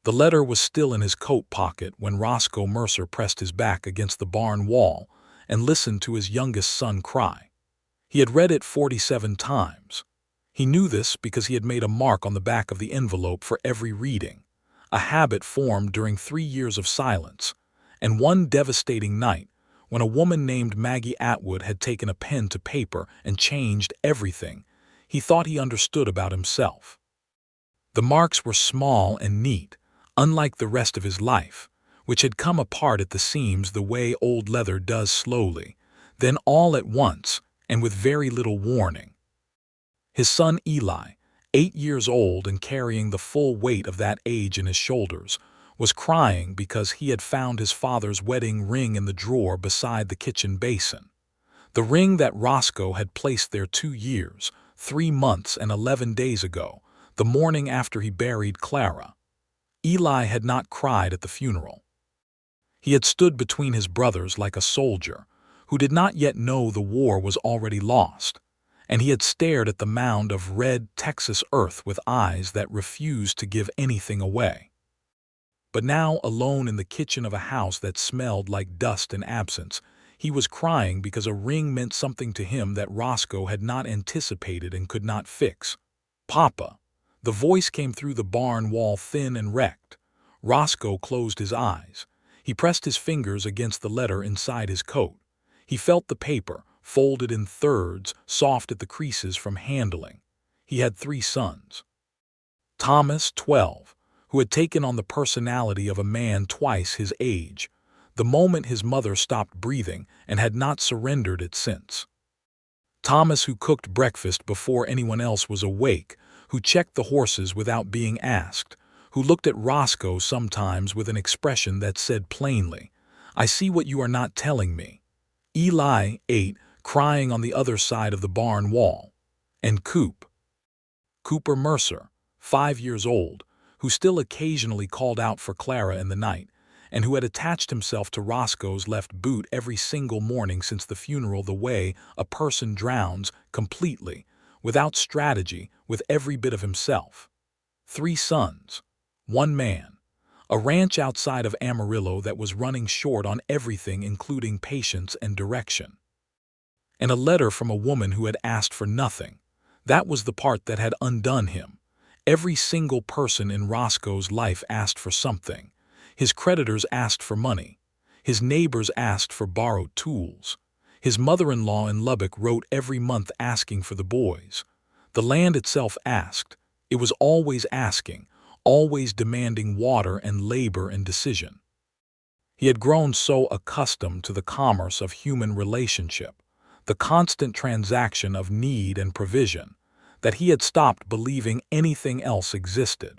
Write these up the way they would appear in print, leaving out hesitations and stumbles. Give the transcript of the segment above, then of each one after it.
The letter was still in his coat pocket when Roscoe Mercer pressed his back against the barn wall and listened to his youngest son cry. He had read it 47 times. He knew this because he had made a mark on the back of the envelope for every reading, a habit formed during 3 years of silence, and one devastating night when a woman named Maggie Atwood had taken a pen to paper and changed everything he thought he understood about himself. The marks were small and neat, unlike the rest of his life, which had come apart at the seams the way old leather does slowly, then all at once and with very little warning. His son Eli, 8 years old and carrying the full weight of that age in his shoulders, was crying because he had found his father's wedding ring in the drawer beside the kitchen basin. The ring that Roscoe had placed there 2 years, 3 months and 11 days ago, the morning after he buried Clara. Eli had not cried at the funeral. He had stood between his brothers like a soldier, who did not yet know the war was already lost, and he had stared at the mound of red Texas earth with eyes that refused to give anything away. But now, alone in the kitchen of a house that smelled like dust and absence, he was crying because a ring meant something to him that Roscoe had not anticipated and could not fix. "Papa." The voice came through the barn wall thin and wrecked. Roscoe closed his eyes. He pressed his fingers against the letter inside his coat. He felt the paper, folded in thirds, soft at the creases from handling. He had 3 sons. Thomas, 12, who had taken on the personality of a man twice his age, the moment his mother stopped breathing, and had not surrendered it since. Thomas, who cooked breakfast before anyone else was awake, who checked the horses without being asked, who looked at Roscoe sometimes with an expression that said plainly, "I see what you are not telling me." Eli, 8, crying on the other side of the barn wall. And Cooper Mercer, 5 years old, who still occasionally called out for Clara in the night, and who had attached himself to Roscoe's left boot every single morning since the funeral the way a person drowns, completely, without strategy, with every bit of himself. 3 sons, 1 man, a ranch outside of Amarillo that was running short on everything including patience and direction. And a letter from a woman who had asked for nothing. That was the part that had undone him. Every single person in Roscoe's life asked for something. His creditors asked for money. His neighbors asked for borrowed tools. His mother-in-law in Lubbock wrote every month asking for the boys. The land itself asked. It was always asking, always demanding water and labor and decision. He had grown so accustomed to the commerce of human relationship, the constant transaction of need and provision, that he had stopped believing anything else existed.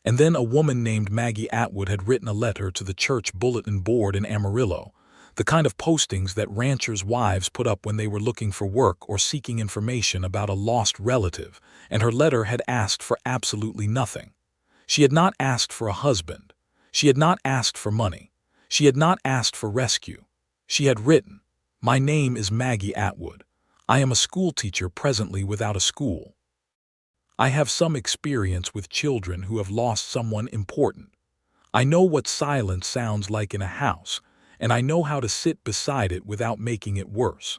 And then a woman named Maggie Atwood had written a letter to the church bulletin board in Amarillo, the kind of postings that ranchers' wives put up when they were looking for work or seeking information about a lost relative, and her letter had asked for absolutely nothing. She had not asked for a husband. She had not asked for money. She had not asked for rescue. She had written, "My name is Maggie Atwood. I am a schoolteacher presently without a school. I have some experience with children who have lost someone important. I know what silence sounds like in a house, and I know how to sit beside it without making it worse.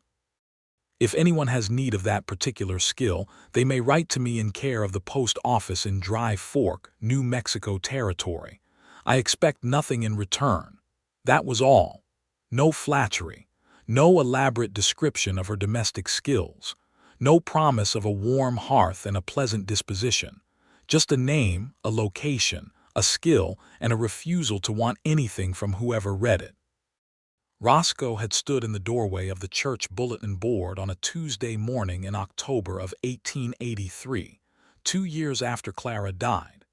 If anyone has need of that particular skill, they may write to me in care of the post office in Dry Fork, New Mexico Territory. I expect nothing in return." That was all. No flattery. No elaborate description of her domestic skills. No promise of a warm hearth and a pleasant disposition. Just a name, a location, a skill, and a refusal to want anything from whoever read it. Roscoe had stood in the doorway of the church bulletin board on a Tuesday morning in October of 1883, 2 years after Clara died,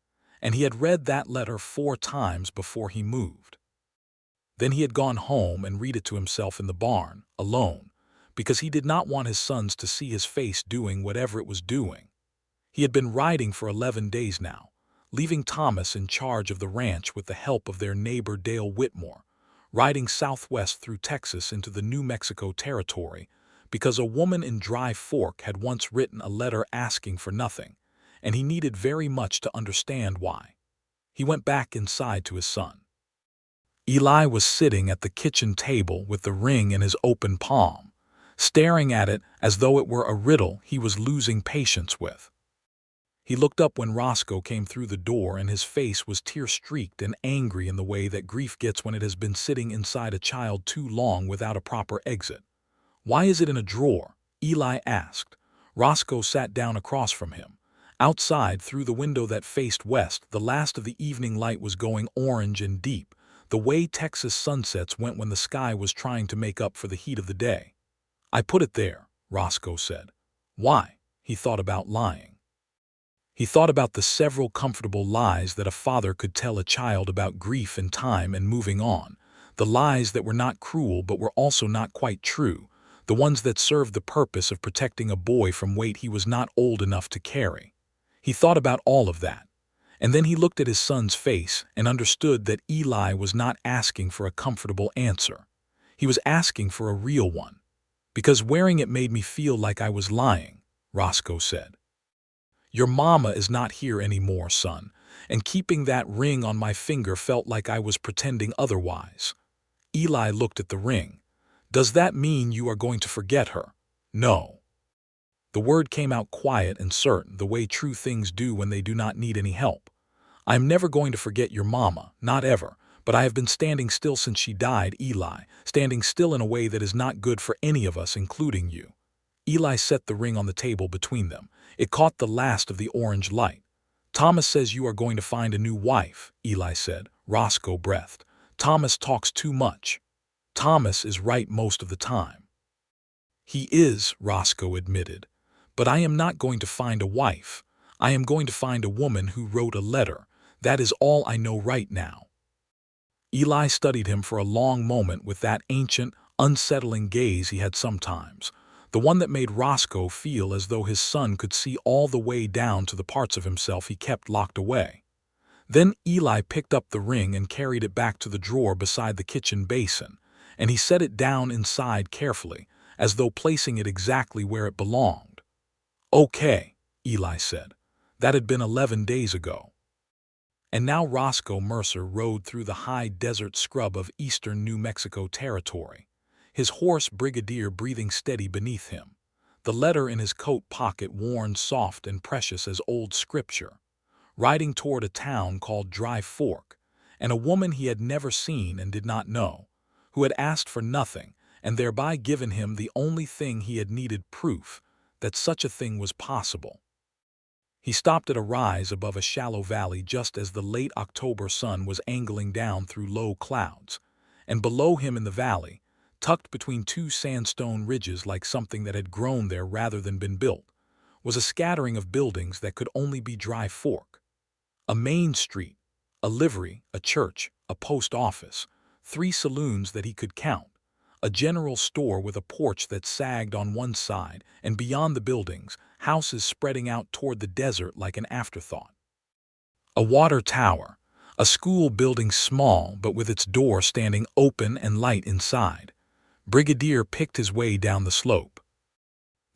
and he had read that letter 4 times before he moved. Then he had gone home and read it to himself in the barn, alone, because he did not want his sons to see his face doing whatever it was doing. He had been riding for 11 days now, leaving Thomas in charge of the ranch with the help of their neighbor Dale Whitmore, riding southwest through Texas into the New Mexico Territory, because a woman in Dry Fork had once written a letter asking for nothing, and he needed very much to understand why. He went back inside to his son. Eli was sitting at the kitchen table with the ring in his open palm, staring at it as though it were a riddle he was losing patience with. He looked up when Roscoe came through the door, and his face was tear-streaked and angry in the way that grief gets when it has been sitting inside a child too long without a proper exit. "Why is it in a drawer?" Eli asked. Roscoe sat down across from him. Outside, through the window that faced west, the last of the evening light was going orange and deep, the way Texas sunsets went when the sky was trying to make up for the heat of the day. "I put it there," Roscoe said. "Why?" He thought about lying. He thought about the several comfortable lies that a father could tell a child about grief and time and moving on, the lies that were not cruel but were also not quite true, the ones that served the purpose of protecting a boy from weight he was not old enough to carry. He thought about all of that, and then he looked at his son's face and understood that Eli was not asking for a comfortable answer. He was asking for a real one. "Because wearing it made me feel like I was lying," Roscoe said. "Your mama is not here anymore, son, and keeping that ring on my finger felt like I was pretending otherwise." Eli looked at the ring. "Does that mean you are going to forget her?" "No." The word came out quiet and certain, the way true things do when they do not need any help. "I am never going to forget your mama, not ever, but I have been standing still since she died, Eli, standing still in a way that is not good for any of us, including you." Eli set the ring on the table between them. It caught the last of the orange light. "Thomas says you are going to find a new wife," Eli said. Roscoe breathed. "Thomas talks too much." "Thomas is right most of the time." "He is," Roscoe admitted. "But I am not going to find a wife. I am going to find a woman who wrote a letter. That is all I know right now." Eli studied him for a long moment with that ancient, unsettling gaze he had sometimes, the one that made Roscoe feel as though his son could see all the way down to the parts of himself he kept locked away. Then Eli picked up the ring and carried it back to the drawer beside the kitchen basin, and he set it down inside carefully, as though placing it exactly where it belonged. "Okay," Eli said. That had been 11 days ago. And now Roscoe Mercer rode through the high desert scrub of eastern New Mexico territory, his horse Brigadier breathing steady beneath him, the letter in his coat pocket worn soft and precious as old scripture, riding toward a town called Dry Fork, and a woman he had never seen and did not know, who had asked for nothing and thereby given him the only thing he had needed, proof that such a thing was possible. He stopped at a rise above a shallow valley just as the late October sun was angling down through low clouds, and below him in the valley, tucked between two sandstone ridges like something that had grown there rather than been built, was a scattering of buildings that could only be Dry Fork. A main street, a livery, a church, a post office, 3 saloons that he could count, a general store with a porch that sagged on one side, and beyond the buildings, houses spreading out toward the desert like an afterthought. A water tower, a school building small but with its door standing open and light inside. Brigadier picked his way down the slope.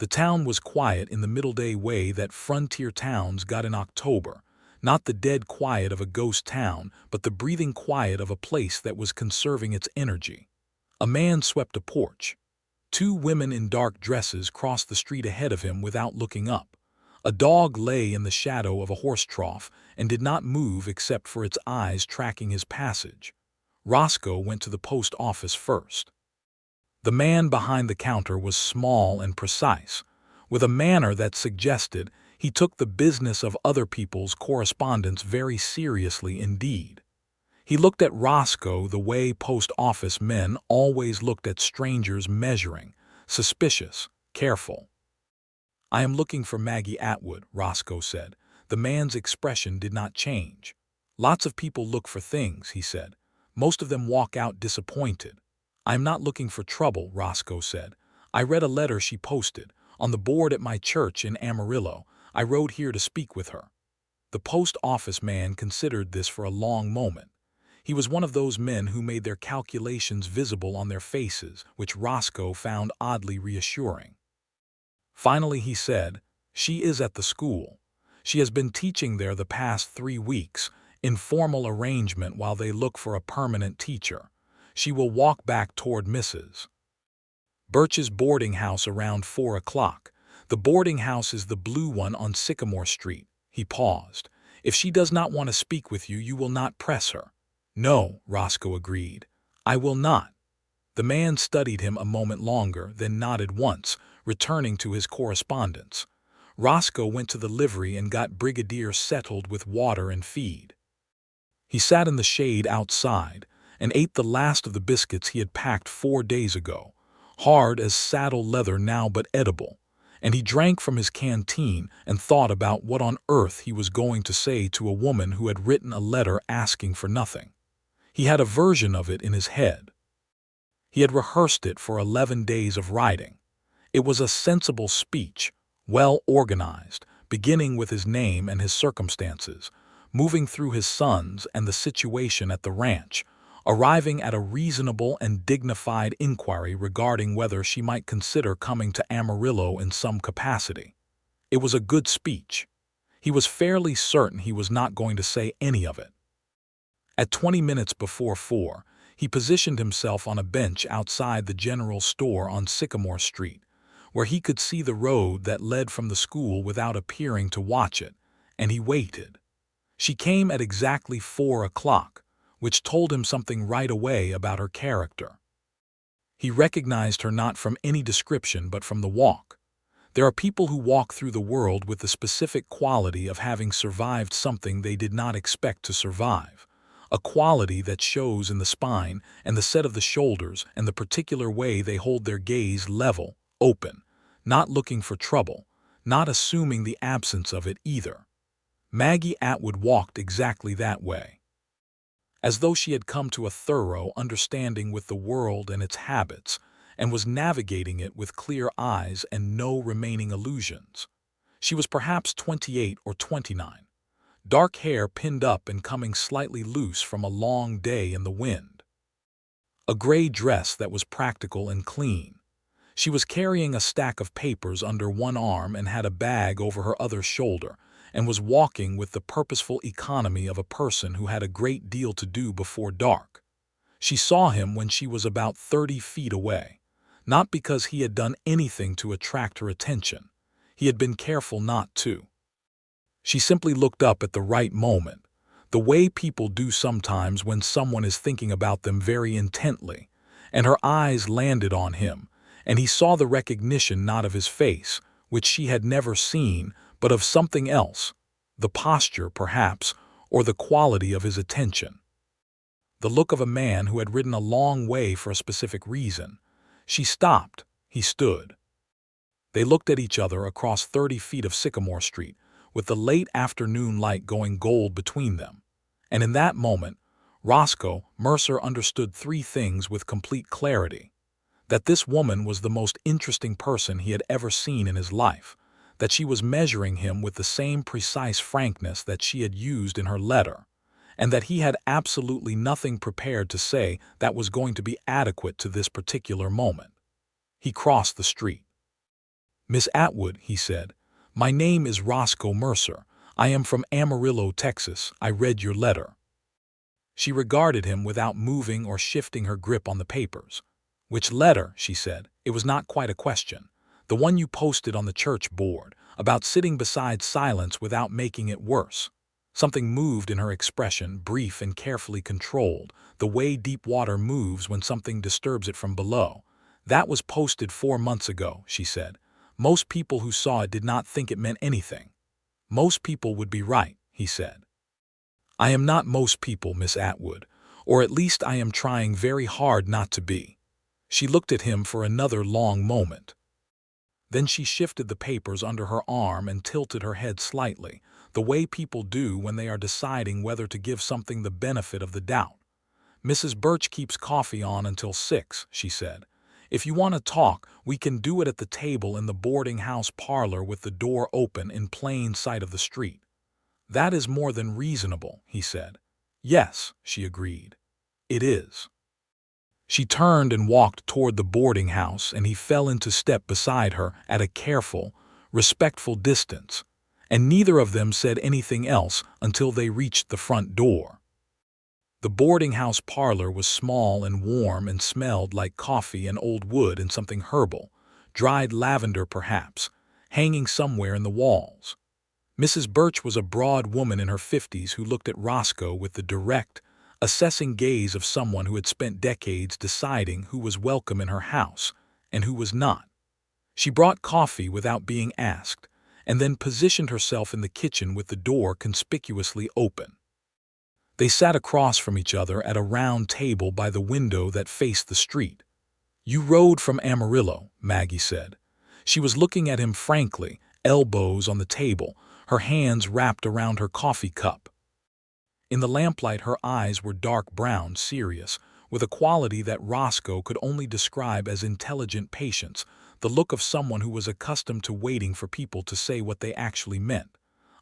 The town was quiet in the middle-day way that frontier towns got in October, not the dead quiet of a ghost town, but the breathing quiet of a place that was conserving its energy. A man swept a porch. 2 women in dark dresses crossed the street ahead of him without looking up. A dog lay in the shadow of a horse trough and did not move except for its eyes tracking his passage. Roscoe went to the post office first. The man behind the counter was small and precise, with a manner that suggested he took the business of other people's correspondence very seriously indeed. He looked at Roscoe the way post office men always looked at strangers, measuring, suspicious, careful. "I am looking for Maggie Atwood," Roscoe said. The man's expression did not change. "Lots of people look for things," he said. "Most of them walk out disappointed." "I am not looking for trouble," Roscoe said. "I read a letter she posted on the board at my church in Amarillo. I rode here to speak with her." The post office man considered this for a long moment. He was one of those men who made their calculations visible on their faces, which Roscoe found oddly reassuring. Finally he said, "She is at the school. She has been teaching there the past 3 weeks, informal arrangement while they look for a permanent teacher. She will walk back toward Mrs. Birch's boarding house around 4 o'clock. The boarding house is the blue one on Sycamore Street. He paused. If she does not want to speak with you, you will not press her. No, Roscoe agreed. I will not. The man studied him a moment longer, then nodded once, returning to his correspondence. Roscoe went to the livery and got Brigadier settled with water and feed. He sat in the shade outside and ate the last of the biscuits he had packed 4 days ago, hard as saddle leather now but edible, and he drank from his canteen and thought about what on earth he was going to say to a woman who had written a letter asking for nothing. He had a version of it in his head. He had rehearsed it for 11 days of writing. It was a sensible speech, well organized, beginning with his name and his circumstances, moving through his sons and the situation at the ranch, arriving at a reasonable and dignified inquiry regarding whether she might consider coming to Amarillo in some capacity. It was a good speech. He was fairly certain he was not going to say any of it. At 20 minutes before 4, he positioned himself on a bench outside the general store on Sycamore Street, where he could see the road that led from the school without appearing to watch it, and he waited. She came at exactly 4 o'clock, which told him something right away about her character. He recognized her not from any description but from the walk. There are people who walk through the world with the specific quality of having survived something they did not expect to survive, a quality that shows in the spine and the set of the shoulders and the particular way they hold their gaze level, open, not looking for trouble, not assuming the absence of it either. Maggie Atwood walked exactly that way, as though she had come to a thorough understanding with the world and its habits, and was navigating it with clear eyes and no remaining illusions. She was perhaps 28 or 29, dark hair pinned up and coming slightly loose from a long day in the wind. A gray dress that was practical and clean. She was carrying a stack of papers under one arm and had a bag over her other shoulder, and was walking with the purposeful economy of a person who had a great deal to do before dark. She saw him when she was about 30 feet away, not because he had done anything to attract her attention. He had been careful not to. She simply looked up at the right moment, the way people do sometimes when someone is thinking about them very intently, and her eyes landed on him, and he saw the recognition not of his face, which she had never seen, but of something else, the posture, perhaps, or the quality of his attention. The look of a man who had ridden a long way for a specific reason. She stopped. He stood. They looked at each other across 30 feet of Sycamore Street, with the late afternoon light going gold between them. And in that moment, Roscoe Mercer understood 3 things with complete clarity. That this woman was the most interesting person he had ever seen in his life, that she was measuring him with the same precise frankness that she had used in her letter, and that he had absolutely nothing prepared to say that was going to be adequate to this particular moment. He crossed the street. "Miss Atwood," he said, "my name is Roscoe Mercer. I am from Amarillo, Texas. I read your letter." She regarded him without moving or shifting her grip on the papers. "Which letter?" she said. It was not quite a question. "The one you posted on the church board, about sitting beside silence without making it worse." Something moved in her expression, brief and carefully controlled, the way deep water moves when something disturbs it from below. "That was posted 4 months ago," she said. "Most people who saw it did not think it meant anything." "Most people would be right," he said. "I am not most people, Miss Atwood, or at least I am trying very hard not to be." She looked at him for another long moment. Then she shifted the papers under her arm and tilted her head slightly, the way people do when they are deciding whether to give something the benefit of the doubt. "Mrs. Birch keeps coffee on until 6, she said. "If you want to talk, we can do it at the table in the boarding house parlor with the door open in plain sight of the street." "That is more than reasonable," he said. "Yes," she agreed. "It is." She turned and walked toward the boarding house, and he fell into step beside her at a careful, respectful distance, and neither of them said anything else until they reached the front door. The boarding house parlor was small and warm and smelled like coffee and old wood and something herbal, dried lavender perhaps, hanging somewhere in the walls. Mrs. Birch was a broad woman in her 50s who looked at Roscoe with the direct, assessing gaze of someone who had spent decades deciding who was welcome in her house and who was not. She brought coffee without being asked, and then positioned herself in the kitchen with the door conspicuously open. They sat across from each other at a round table by the window that faced the street. "You rode from Amarillo," Maggie said. She was looking at him frankly, elbows on the table, her hands wrapped around her coffee cup. In the lamplight her eyes were dark brown, serious, with a quality that Roscoe could only describe as intelligent patience, the look of someone who was accustomed to waiting for people to say what they actually meant.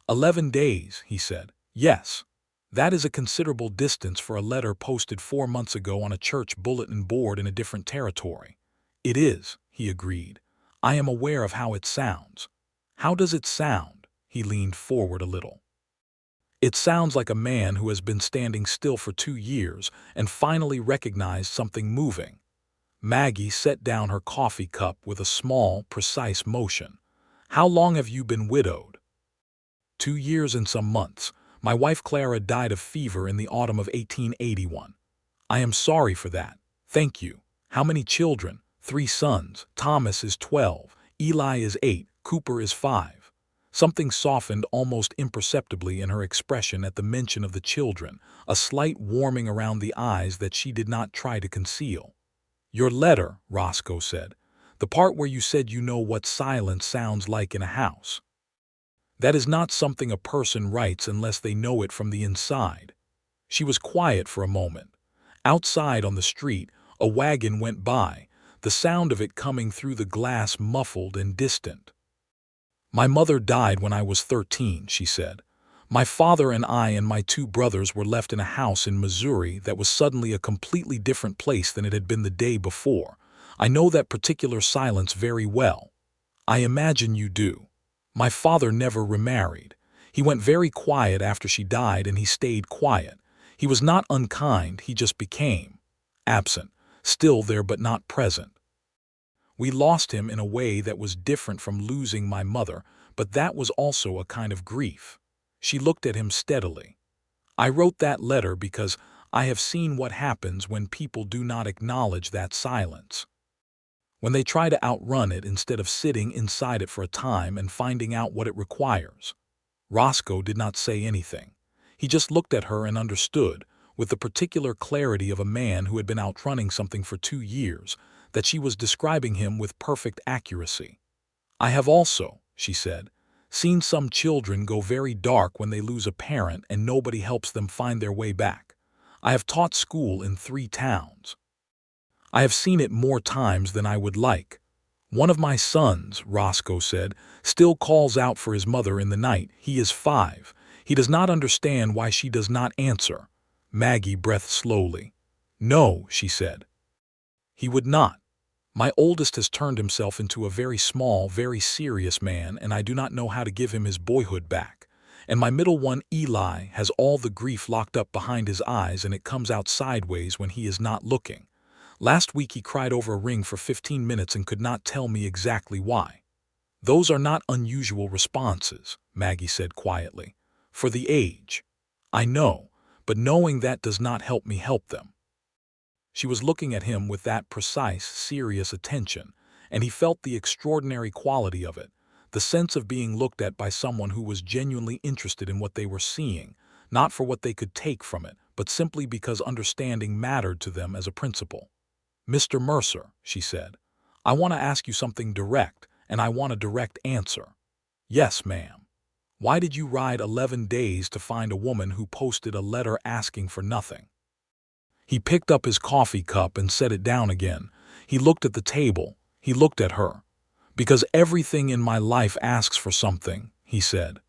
11 days, he said. "Yes. That is a considerable distance for a letter posted 4 months ago on a church bulletin board in a different territory." "It is," he agreed. "I am aware of how it sounds." "How does it sound?" He leaned forward a little. "It sounds like a man who has been standing still for 2 years and finally recognized something moving." Maggie set down her coffee cup with a small, precise motion. "How long have you been widowed?" 2 years and some months. My wife Clara died of fever in the autumn of 1881. "I am sorry for that." "Thank you. How many children?" 3 sons. Thomas is 12, Eli is 8, Cooper is 5. Something softened almost imperceptibly in her expression at the mention of the children, a slight warming around the eyes that she did not try to conceal. "Your letter," Roscoe said. "The part where you said you know what silence sounds like in a house. That is not something a person writes unless they know it from the inside." She was quiet for a moment. Outside on the street, a wagon went by, the sound of it coming through the glass muffled and distant. "My mother died when I was 13, she said. "My father and I and my 2 brothers were left in a house in Missouri that was suddenly a completely different place than it had been the day before. I know that particular silence very well. I imagine you do. My father never remarried. He went very quiet after she died, and he stayed quiet. He was not unkind, he just became absent, still there but not present. We lost him in a way that was different from losing my mother, but that was also a kind of grief." She looked at him steadily. "I wrote that letter because I have seen what happens when people do not acknowledge that silence. When they try to outrun it instead of sitting inside it for a time and finding out what it requires." Roscoe did not say anything. He just looked at her and understood, with the particular clarity of a man who had been outrunning something for 2 years, that she was describing him with perfect accuracy. "I have also," she said, "seen some children go very dark when they lose a parent and nobody helps them find their way back. I have taught school in 3 towns. I have seen it more times than I would like. One of my sons," Roscoe said, "still calls out for his mother in the night. He is 5. He does not understand why she does not answer." Maggie breathed slowly. "No," she said. "He would not. My oldest has turned himself into a very small, very serious man, and I do not know how to give him his boyhood back. And my middle one, Eli, has all the grief locked up behind his eyes, and it comes out sideways when he is not looking. Last week he cried over a ring for 15 minutes and could not tell me exactly why." "Those are not unusual responses," Maggie said quietly, "for the age. I know, but knowing that does not help me help them." She was looking at him with that precise, serious attention, and he felt the extraordinary quality of it, the sense of being looked at by someone who was genuinely interested in what they were seeing, not for what they could take from it, but simply because understanding mattered to them as a principle. "Mr. Mercer," she said, "I want to ask you something direct, and I want a direct answer." "Yes, ma'am." "Why did you ride 11 days to find a woman who posted a letter asking for nothing?" He picked up his coffee cup and set it down again. He looked at the table. He looked at her. "Because everything in my life asks for something," he said.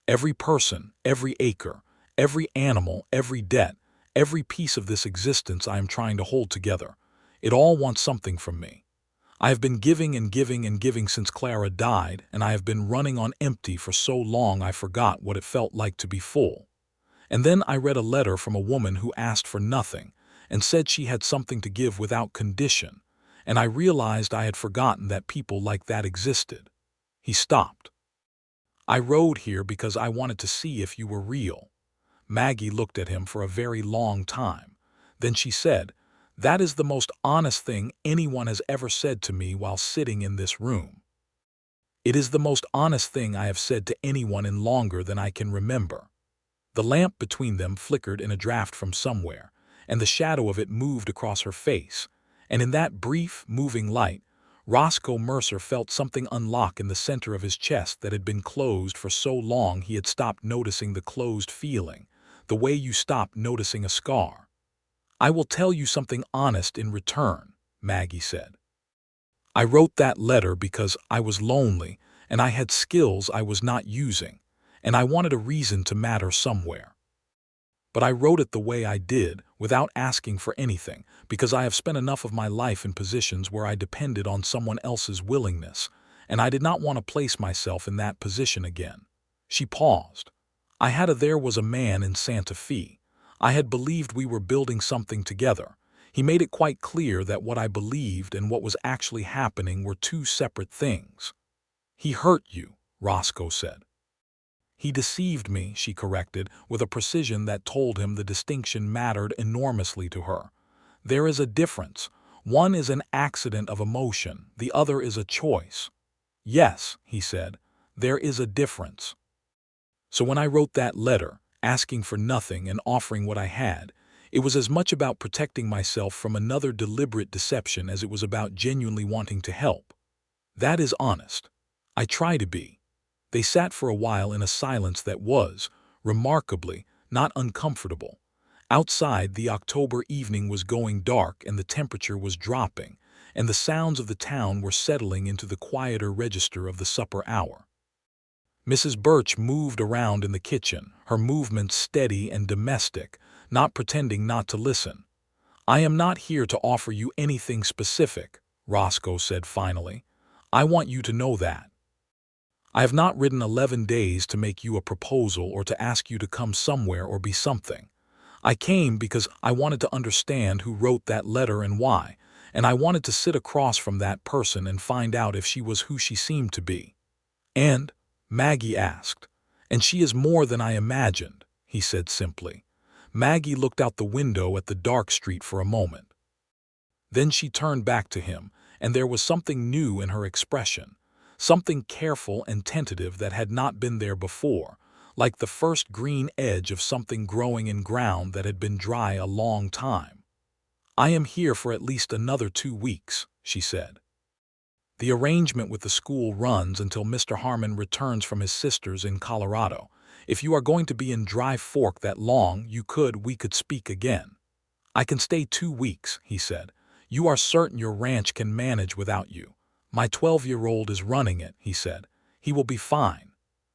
"Every person, every acre, every animal, every debt, every piece of this existence I am trying to hold together. It all wants something from me. I have been giving and giving and giving since Clara died, and I have been running on empty for so long I forgot what it felt like to be full. And then I read a letter from a woman who asked for nothing and said she had something to give without condition, and I realized I had forgotten that people like that existed." He stopped. "I rode here because I wanted to see if you were real." Maggie looked at him for a very long time. Then she said, "That is the most honest thing anyone has ever said to me while sitting in this room. It is the most honest thing I have said to anyone in longer than I can remember." The lamp between them flickered in a draft from somewhere, and the shadow of it moved across her face, and in that brief, moving light, Roscoe Mercer felt something unlock in the center of his chest that had been closed for so long he had stopped noticing the closed feeling, the way you stop noticing a scar. "I will tell you something honest in return," Maggie said. "I wrote that letter because I was lonely and I had skills I was not using, and I wanted a reason to matter somewhere. But I wrote it the way I did, without asking for anything, because I have spent enough of my life in positions where I depended on someone else's willingness, and I did not want to place myself in that position again." She paused. There was a man in Santa Fe. I had believed we were building something together. He made it quite clear that what I believed and what was actually happening were two separate things." "He hurt you," Roscoe said. "He deceived me," she corrected, with a precision that told him the distinction mattered enormously to her. "There is a difference. One is an accident of emotion, the other is a choice." "Yes," he said, "there is a difference. So when I wrote that letter, asking for nothing and offering what I had, it was as much about protecting myself from another deliberate deception as it was about genuinely wanting to help. That is honest. I try to be." They sat for a while in a silence that was, remarkably, not uncomfortable. Outside, the October evening was going dark and the temperature was dropping, and the sounds of the town were settling into the quieter register of the supper hour. Mrs. Birch moved around in the kitchen, her movements steady and domestic, not pretending not to listen. "I am not here to offer you anything specific," Roscoe said finally. "I want you to know that. I have not ridden 11 days to make you a proposal or to ask you to come somewhere or be something. I came because I wanted to understand who wrote that letter and why, and I wanted to sit across from that person and find out if she was who she seemed to be." "And?" Maggie asked. "And she is more than I imagined," he said simply. Maggie looked out the window at the dark street for a moment. Then she turned back to him, and there was something new in her expression, something careful and tentative that had not been there before, like the first green edge of something growing in ground that had been dry a long time. "I am here for at least another 2 weeks," she said. "The arrangement with the school runs until Mr. Harmon returns from his sister's in Colorado. If you are going to be in Dry Fork that long, we could speak again." "I can stay 2 weeks," he said. "You are certain your ranch can manage without you?" "My 12-year-old is running it," he said. "He will be fine."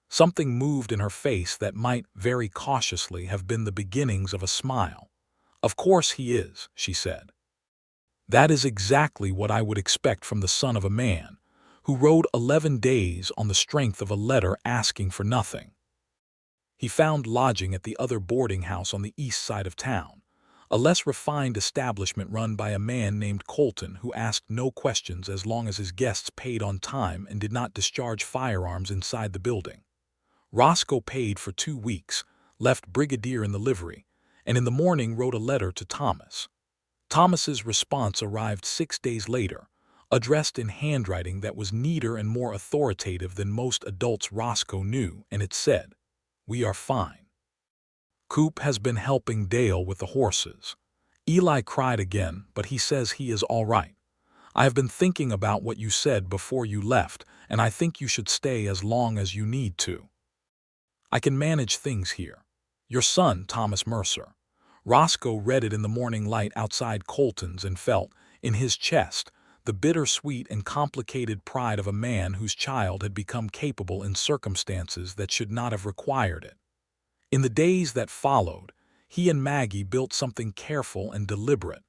Something moved in her face that might, very cautiously, have been the beginnings of a smile. "Of course he is," she said. "That is exactly what I would expect from the son of a man who rode 11 days on the strength of a letter asking for nothing." He found lodging at the other boarding house on the east side of town, a less refined establishment run by a man named Colton who asked no questions as long as his guests paid on time and did not discharge firearms inside the building. Roscoe paid for 2 weeks, left Brigadier in the livery, and in the morning wrote a letter to Thomas. Thomas's response arrived 6 days later, addressed in handwriting that was neater and more authoritative than most adults Roscoe knew, and it said, "We are fine. Coop has been helping Dale with the horses. Eli cried again, but he says he is all right. I have been thinking about what you said before you left, and I think you should stay as long as you need to. I can manage things here. Your son, Thomas Mercer." Roscoe read it in the morning light outside Colton's and felt, in his chest, the bittersweet and complicated pride of a man whose child had become capable in circumstances that should not have required it. In the days that followed, he and Maggie built something careful and deliberate,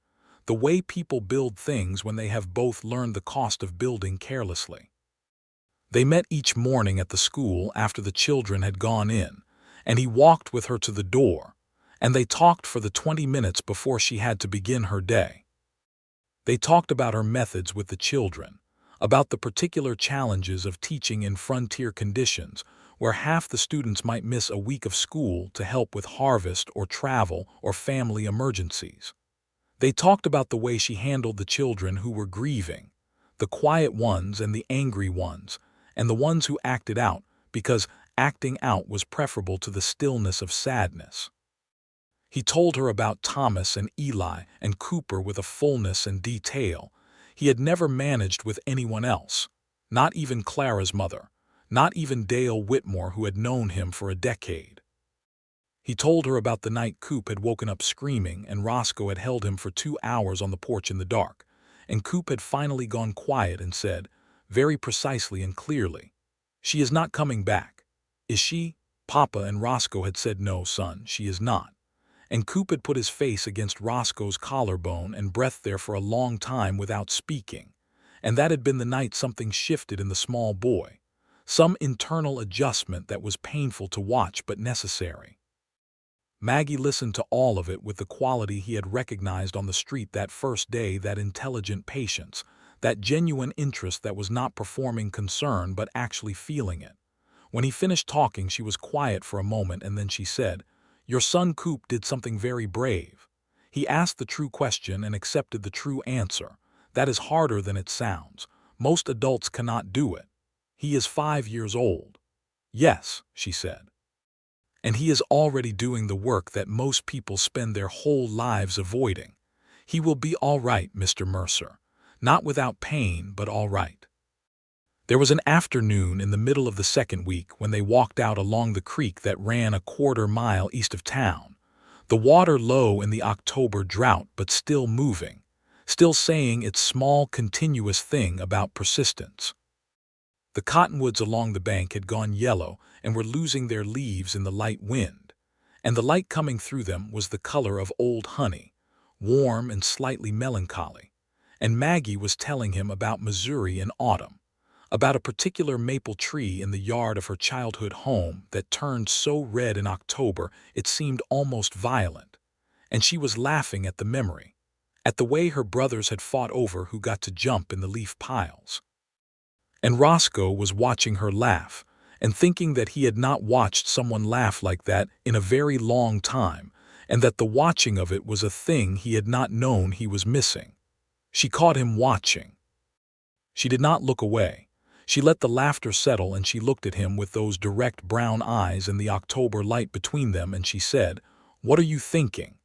the way people build things when they have both learned the cost of building carelessly. They met each morning at the school after the children had gone in, and he walked with her to the door, and they talked for the 20 minutes before she had to begin her day. They talked about her methods with the children, about the particular challenges of teaching in frontier conditions where half the students might miss a week of school to help with harvest or travel or family emergencies. They talked about the way she handled the children who were grieving, the quiet ones and the angry ones, and the ones who acted out because acting out was preferable to the stillness of sadness. He told her about Thomas and Eli and Cooper with a fullness and detail he had never managed with anyone else, not even Clara's mother, not even Dale Whitmore, who had known him for a decade. He told her about the night Coop had woken up screaming and Roscoe had held him for 2 hours on the porch in the dark, and Coop had finally gone quiet and said, very precisely and clearly, "She is not coming back. Is she?" Papa and Roscoe had said, "No, son, she is not." And Coop had put his face against Roscoe's collarbone and breathed there for a long time without speaking, and that had been the night something shifted in the small boy, some internal adjustment that was painful to watch but necessary. Maggie listened to all of it with the quality he had recognized on the street that first day, that intelligent patience, that genuine interest that was not performing concern but actually feeling it. When he finished talking, she was quiet for a moment, and then she said, "Your son Coop did something very brave. He asked the true question and accepted the true answer. That is harder than it sounds. Most adults cannot do it. He is 5 years old." "Yes," she said. "And he is already doing the work that most people spend their whole lives avoiding. He will be all right, Mr. Mercer. Not without pain, but all right." There was an afternoon in the middle of the second week when they walked out along the creek that ran a 1/4 mile east of town, the water low in the October drought but still moving, still saying its small continuous thing about persistence. The cottonwoods along the bank had gone yellow and were losing their leaves in the light wind, and the light coming through them was the color of old honey, warm and slightly melancholy, and Maggie was telling him about Missouri in autumn, about a particular maple tree in the yard of her childhood home that turned so red in October it seemed almost violent, and she was laughing at the memory, at the way her brothers had fought over who got to jump in the leaf piles. And Roscoe was watching her laugh and thinking that he had not watched someone laugh like that in a very long time, and that the watching of it was a thing he had not known he was missing. She caught him watching. She did not look away. She let the laughter settle, and she looked at him with those direct brown eyes and the October light between them, and she said, "What are you thinking?"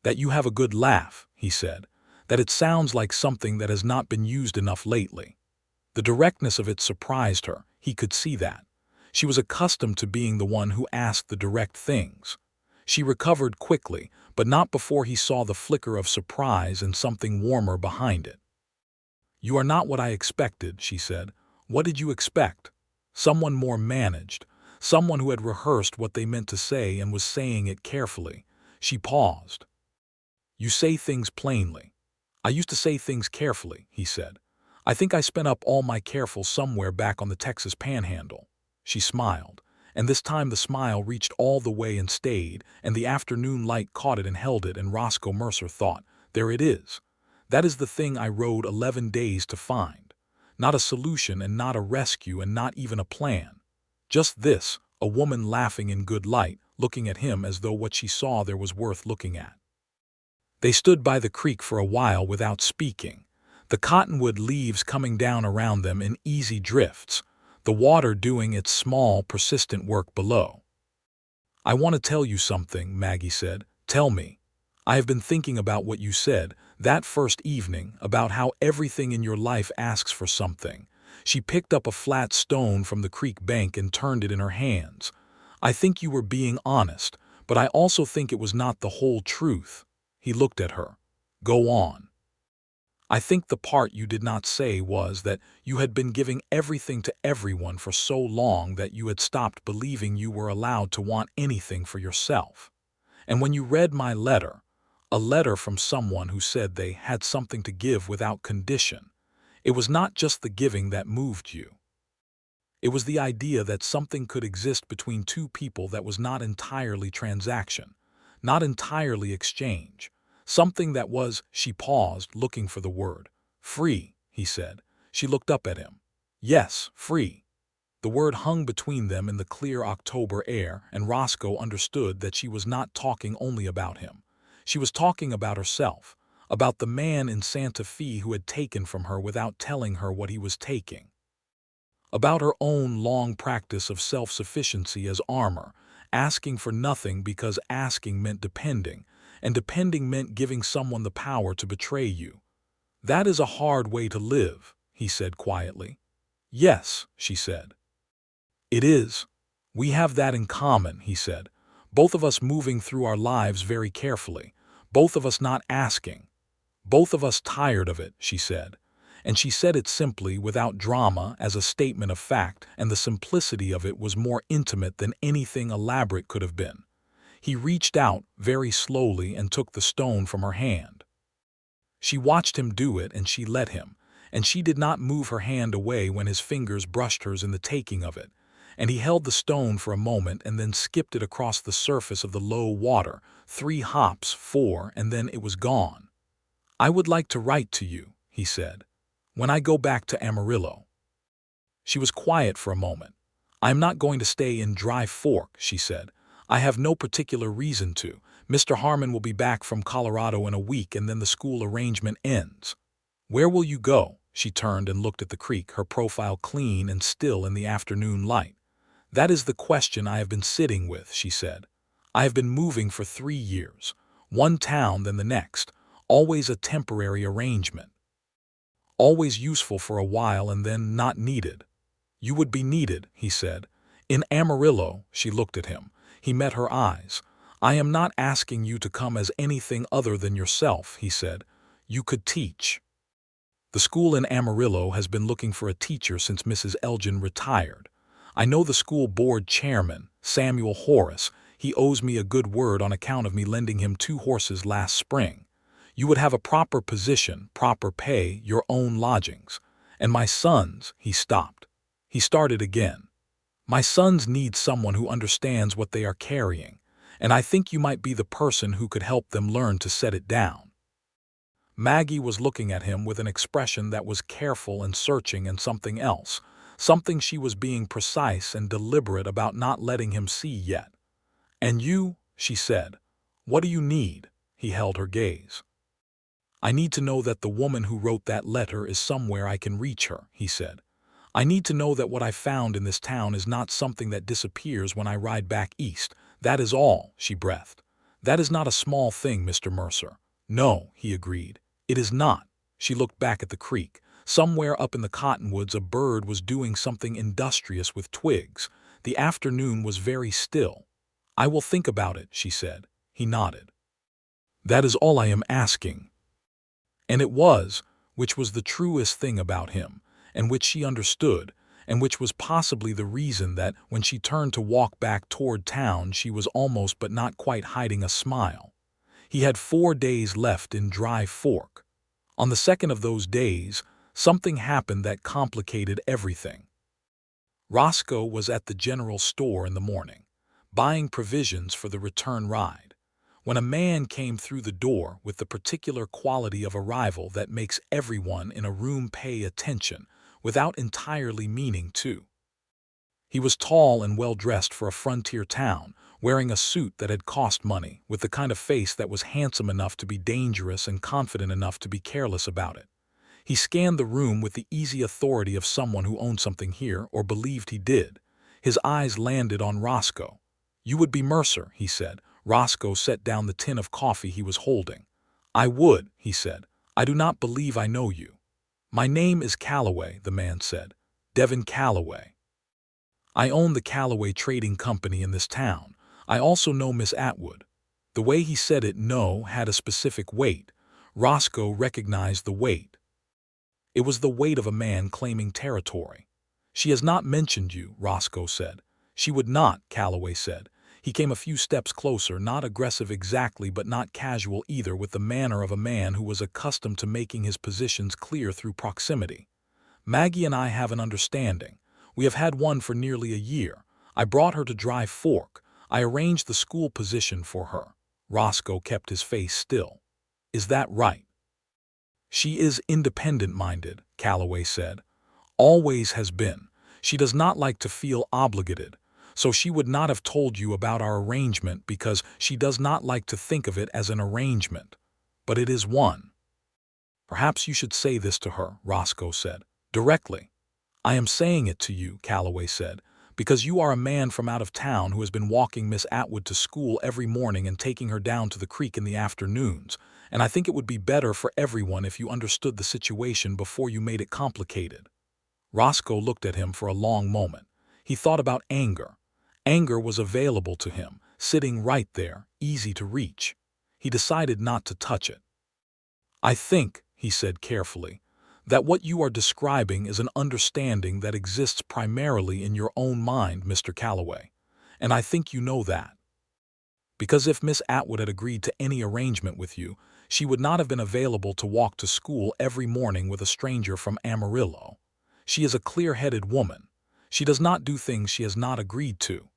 "That you have a good laugh," he said, "that it sounds like something that has not been used enough lately." The directness of it surprised her. He could see that. She was accustomed to being the one who asked the direct things. She recovered quickly, but not before he saw the flicker of surprise and something warmer behind it. "You are not what I expected," she said. "What did you expect?" "Someone more managed, someone who had rehearsed what they meant to say and was saying it carefully." She paused. "You say things plainly." "I used to say things carefully," he said. "I think I spent up all my careful somewhere back on the Texas Panhandle." She smiled, and this time the smile reached all the way and stayed, and the afternoon light caught it and held it, and Roscoe Mercer thought, "There it is. That is the thing I rode 11 days to find. Not a solution and not a rescue and not even a plan. Just this, a woman laughing in good light, looking at him as though what she saw there was worth looking at." They stood by the creek for a while without speaking, the cottonwood leaves coming down around them in easy drifts, the water doing its small, persistent work below. "I want to tell you something," Maggie said. "Tell me. I have been thinking about what you said that first evening, about how everything in your life asks for something." She picked up a flat stone from the creek bank and turned it in her hands. "I think you were being honest, but I also think it was not the whole truth." He looked at her. "Go on." "I think the part you did not say was that you had been giving everything to everyone for so long that you had stopped believing you were allowed to want anything for yourself. And when you read my letter, A letter from someone who said they had something to give without condition. It was not just the giving that moved you. It was the idea that something could exist between two people that was not entirely transaction, not entirely exchange. Something that was, she paused, looking for the word. Free, he said. She looked up at him. Yes, free. The word hung between them in the clear October air, and Roscoe understood that she was not talking only about him. She was talking about herself, about the man in Santa Fe who had taken from her without telling her what he was taking. About her own long practice of self-sufficiency as armor, asking for nothing because asking meant depending, and depending meant giving someone the power to betray you. That is a hard way to live, he said quietly. Yes, she said. It is. We have that in common, he said. Both of us moving through our lives very carefully. Both of us not asking. Both of us tired of it, she said. And she said it simply, without drama, as a statement of fact, and the simplicity of it was more intimate than anything elaborate could have been. He reached out, very slowly, and took the stone from her hand. She watched him do it, and she let him, and she did not move her hand away when his fingers brushed hers in the taking of it. And he held the stone for a moment and then skipped it across the surface of the low water, 3 hops, 4, and then it was gone. I would like to write to you, he said, when I go back to Amarillo. She was quiet for a moment. I am not going to stay in Dry Fork, she said. I have no particular reason to. Mr. Harmon will be back from Colorado in a week and then the school arrangement ends. Where will you go? She turned and looked at the creek, her profile clean and still in the afternoon light. That is the question I have been sitting with, she said. I have been moving for 3 years. One town, then the next. Always a temporary arrangement. Always useful for a while and then not needed. You would be needed, he said. In Amarillo, she looked at him. He met her eyes. I am not asking you to come as anything other than yourself, he said. You could teach. The school in Amarillo has been looking for a teacher since Mrs. Elgin retired. I know the school board chairman, Samuel Horace. He owes me a good word on account of me lending him 2 horses last spring. You would have a proper position, proper pay, your own lodgings. And my sons, he stopped. He started again. My sons need someone who understands what they are carrying, and I think you might be the person who could help them learn to set it down. Maggie was looking at him with an expression that was careful and searching and something else. Something she was being precise and deliberate about not letting him see yet. And you, she said, what do you need? He held her gaze. I need to know that the woman who wrote that letter is somewhere I can reach her, he said. I need to know that what I found in this town is not something that disappears when I ride back east. That is all, she breathed. That is not a small thing, Mr. Mercer. No, he agreed. It is not. She looked back at the creek. Somewhere up in the cottonwoods a bird was doing something industrious with twigs. The afternoon was very still. I will think about it, she said. He nodded. That is all I am asking. And it was, which was the truest thing about him, and which she understood, and which was possibly the reason that when she turned to walk back toward town she was almost but not quite hiding a smile. He had 4 days left in Dry Fork. On the second of those days, something happened that complicated everything. Roscoe was at the general store in the morning, buying provisions for the return ride, when a man came through the door with the particular quality of arrival that makes everyone in a room pay attention without entirely meaning to. He was tall and well-dressed for a frontier town, wearing a suit that had cost money, with the kind of face that was handsome enough to be dangerous and confident enough to be careless about it. He scanned the room with the easy authority of someone who owned something here or believed he did. His eyes landed on Roscoe. You would be Mercer, he said. Roscoe set down the tin of coffee he was holding. I would, he said. I do not believe I know you. My name is Calloway, the man said. Devin Calloway. I own the Calloway Trading Company in this town. I also know Miss Atwood. The way he said it, no, had a specific weight. Roscoe recognized the weight. It was the weight of a man claiming territory. She has not mentioned you, Roscoe said. She would not, Calloway said. He came a few steps closer, not aggressive exactly but not casual either, with the manner of a man who was accustomed to making his positions clear through proximity. "Maggie and I have an understanding. We have had one for nearly a year. I brought her to Dry Fork. I arranged the school position for her." Roscoe kept his face still. "Is that right?" "She is independent-minded," Calloway said. "Always has been. She does not like to feel obligated. So she would not have told you about our arrangement because she does not like to think of it as an arrangement. But it is one." "Perhaps you should say this to her," Roscoe said. "Directly." "I am saying it to you," Calloway said, "because you are a man from out of town who has been walking Miss Atwood to school every morning and taking her down to the creek in the afternoons, and I think it would be better for everyone if you understood the situation before you made it complicated." Roscoe looked at him for a long moment. He thought about anger. Anger was available to him, sitting right there, easy to reach. He decided not to touch it. "I think," he said carefully, "that what you are describing is an understanding that exists primarily in your own mind, Mr. Calloway, and I think you know that. Because if Miss Atwood had agreed to any arrangement with you, she would not have been available to walk to school every morning with a stranger from Amarillo. She is a clear-headed woman. She does not do things she has not agreed to."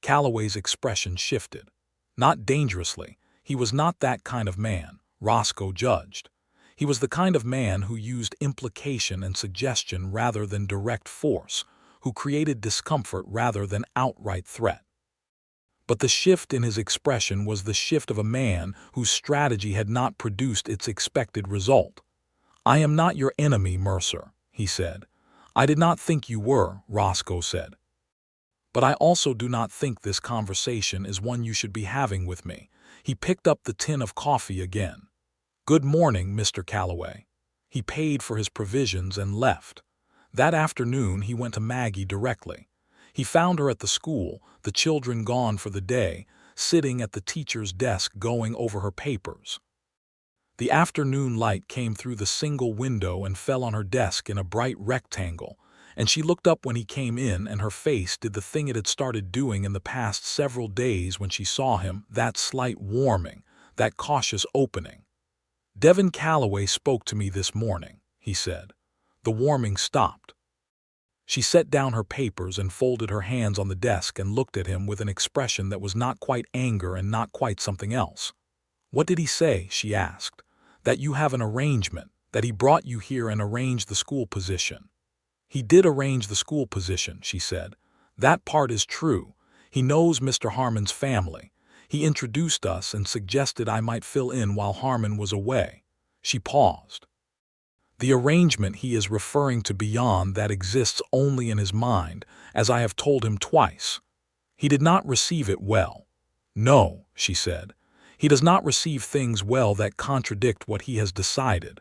Calloway's expression shifted. Not dangerously. He was not that kind of man, Roscoe judged. He was the kind of man who used implication and suggestion rather than direct force, who created discomfort rather than outright threat. But the shift in his expression was the shift of a man whose strategy had not produced its expected result. "I am not your enemy, Mercer," he said. "I did not think you were," Roscoe said. "But I also do not think this conversation is one you should be having with me." He picked up the tin of coffee again. "Good morning, Mr. Calloway." He paid for his provisions and left. That afternoon he went to Maggie directly. He found her at the school, the children gone for the day, sitting at the teacher's desk going over her papers. The afternoon light came through the single window and fell on her desk in a bright rectangle, and she looked up when he came in, and her face did the thing it had started doing in the past several days when she saw him, that slight warming, that cautious opening. "Devin Calloway spoke to me this morning," he said. The warming stopped. She set down her papers and folded her hands on the desk and looked at him with an expression that was not quite anger and not quite something else. "What did he say?" she asked. "That you have an arrangement, that he brought you here and arranged the school position." "He did arrange the school position," she said. "That part is true. He knows Mr. Harmon's family. He introduced us and suggested I might fill in while Harmon was away." She paused. "The arrangement he is referring to beyond that exists only in his mind, as I have told him twice. He did not receive it well." "No," she said. "He does not receive things well that contradict what he has decided."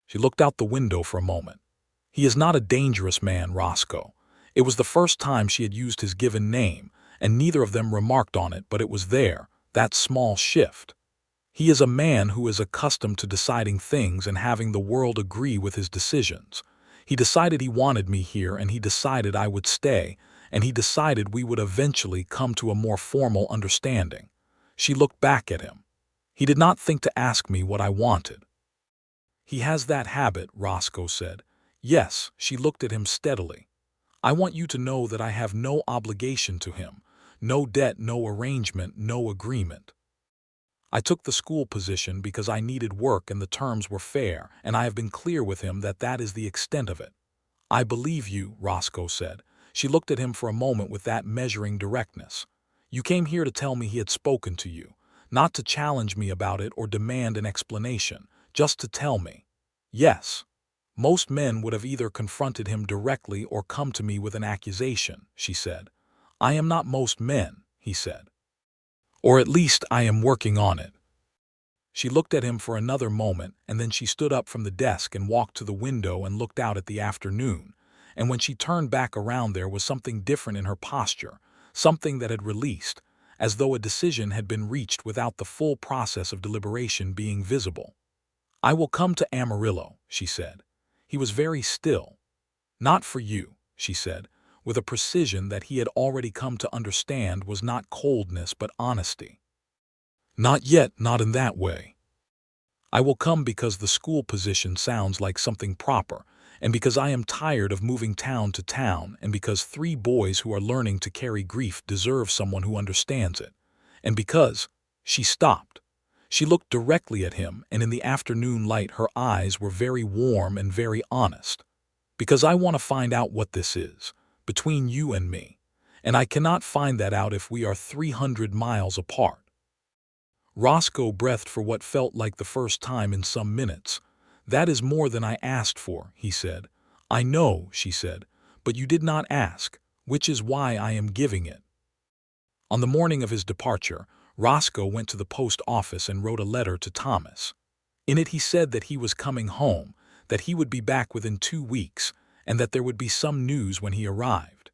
She looked out the window for a moment. "He is not a dangerous man, Roscoe." It was the first time she had used his given name, and neither of them remarked on it, but it was there, that small shift. "He is a man who is accustomed to deciding things and having the world agree with his decisions. He decided he wanted me here, and he decided I would stay, and he decided we would eventually come to a more formal understanding." She looked back at him. "He did not think to ask me what I wanted." "He has that habit," Roscoe said. "Yes," she looked at him steadily. "I want you to know that I have no obligation to him, no debt, no arrangement, no agreement. I took the school position because I needed work and the terms were fair, and I have been clear with him that that is the extent of it." "I believe you," Roscoe said. She looked at him for a moment with that measuring directness. "You came here to tell me he had spoken to you, not to challenge me about it or demand an explanation, just to tell me." "Yes. Most men would have either confronted him directly or come to me with an accusation," she said. "I am not most men," he said. "Or at least I am working on it." She looked at him for another moment, and then she stood up from the desk and walked to the window and looked out at the afternoon, and when she turned back around there was something different in her posture, something that had released, as though a decision had been reached without the full process of deliberation being visible. "I will come to Amarillo," she said. He was very still. "Not for you," she said. with a precision that he had already come to understand was not coldness but honesty. "Not yet, not in that way. I will come because the school position sounds like something proper, and because I am tired of moving town to town, and because 3 boys who are learning to carry grief deserve someone who understands it, and because—" She stopped. She looked directly at him, and in the afternoon light her eyes were very warm and very honest. "Because I want to find out what this is, between you and me, and I cannot find that out if we are 300 miles apart." Roscoe breathed for what felt like the first time in some minutes. "That is more than I asked for," he said. "I know," she said, "but you did not ask, which is why I am giving it." On the morning of his departure, Roscoe went to the post office and wrote a letter to Thomas. In it he said that he was coming home, that he would be back within 2 weeks, and that there would be some news when he arrived.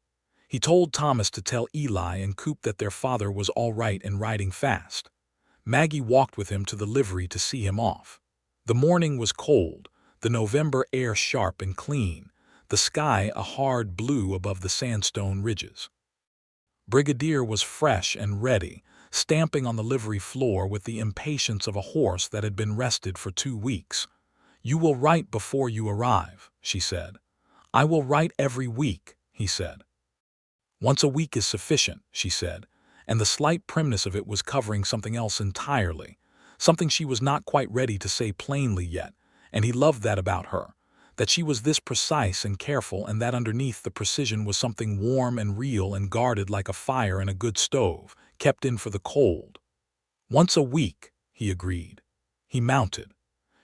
He told Thomas to tell Eli and Coop that their father was all right and riding fast. Maggie walked with him to the livery to see him off. The morning was cold, the November air sharp and clean, the sky a hard blue above the sandstone ridges. Brigadier was fresh and ready, stamping on the livery floor with the impatience of a horse that had been rested for 2 weeks. "You will write before you arrive," she said. "I will write every week," he said. "Once a week is sufficient," she said, and the slight primness of it was covering something else entirely, something she was not quite ready to say plainly yet, and he loved that about her, that she was this precise and careful, and that underneath the precision was something warm and real and guarded like a fire in a good stove, kept in for the cold. "Once a week," he agreed. He mounted.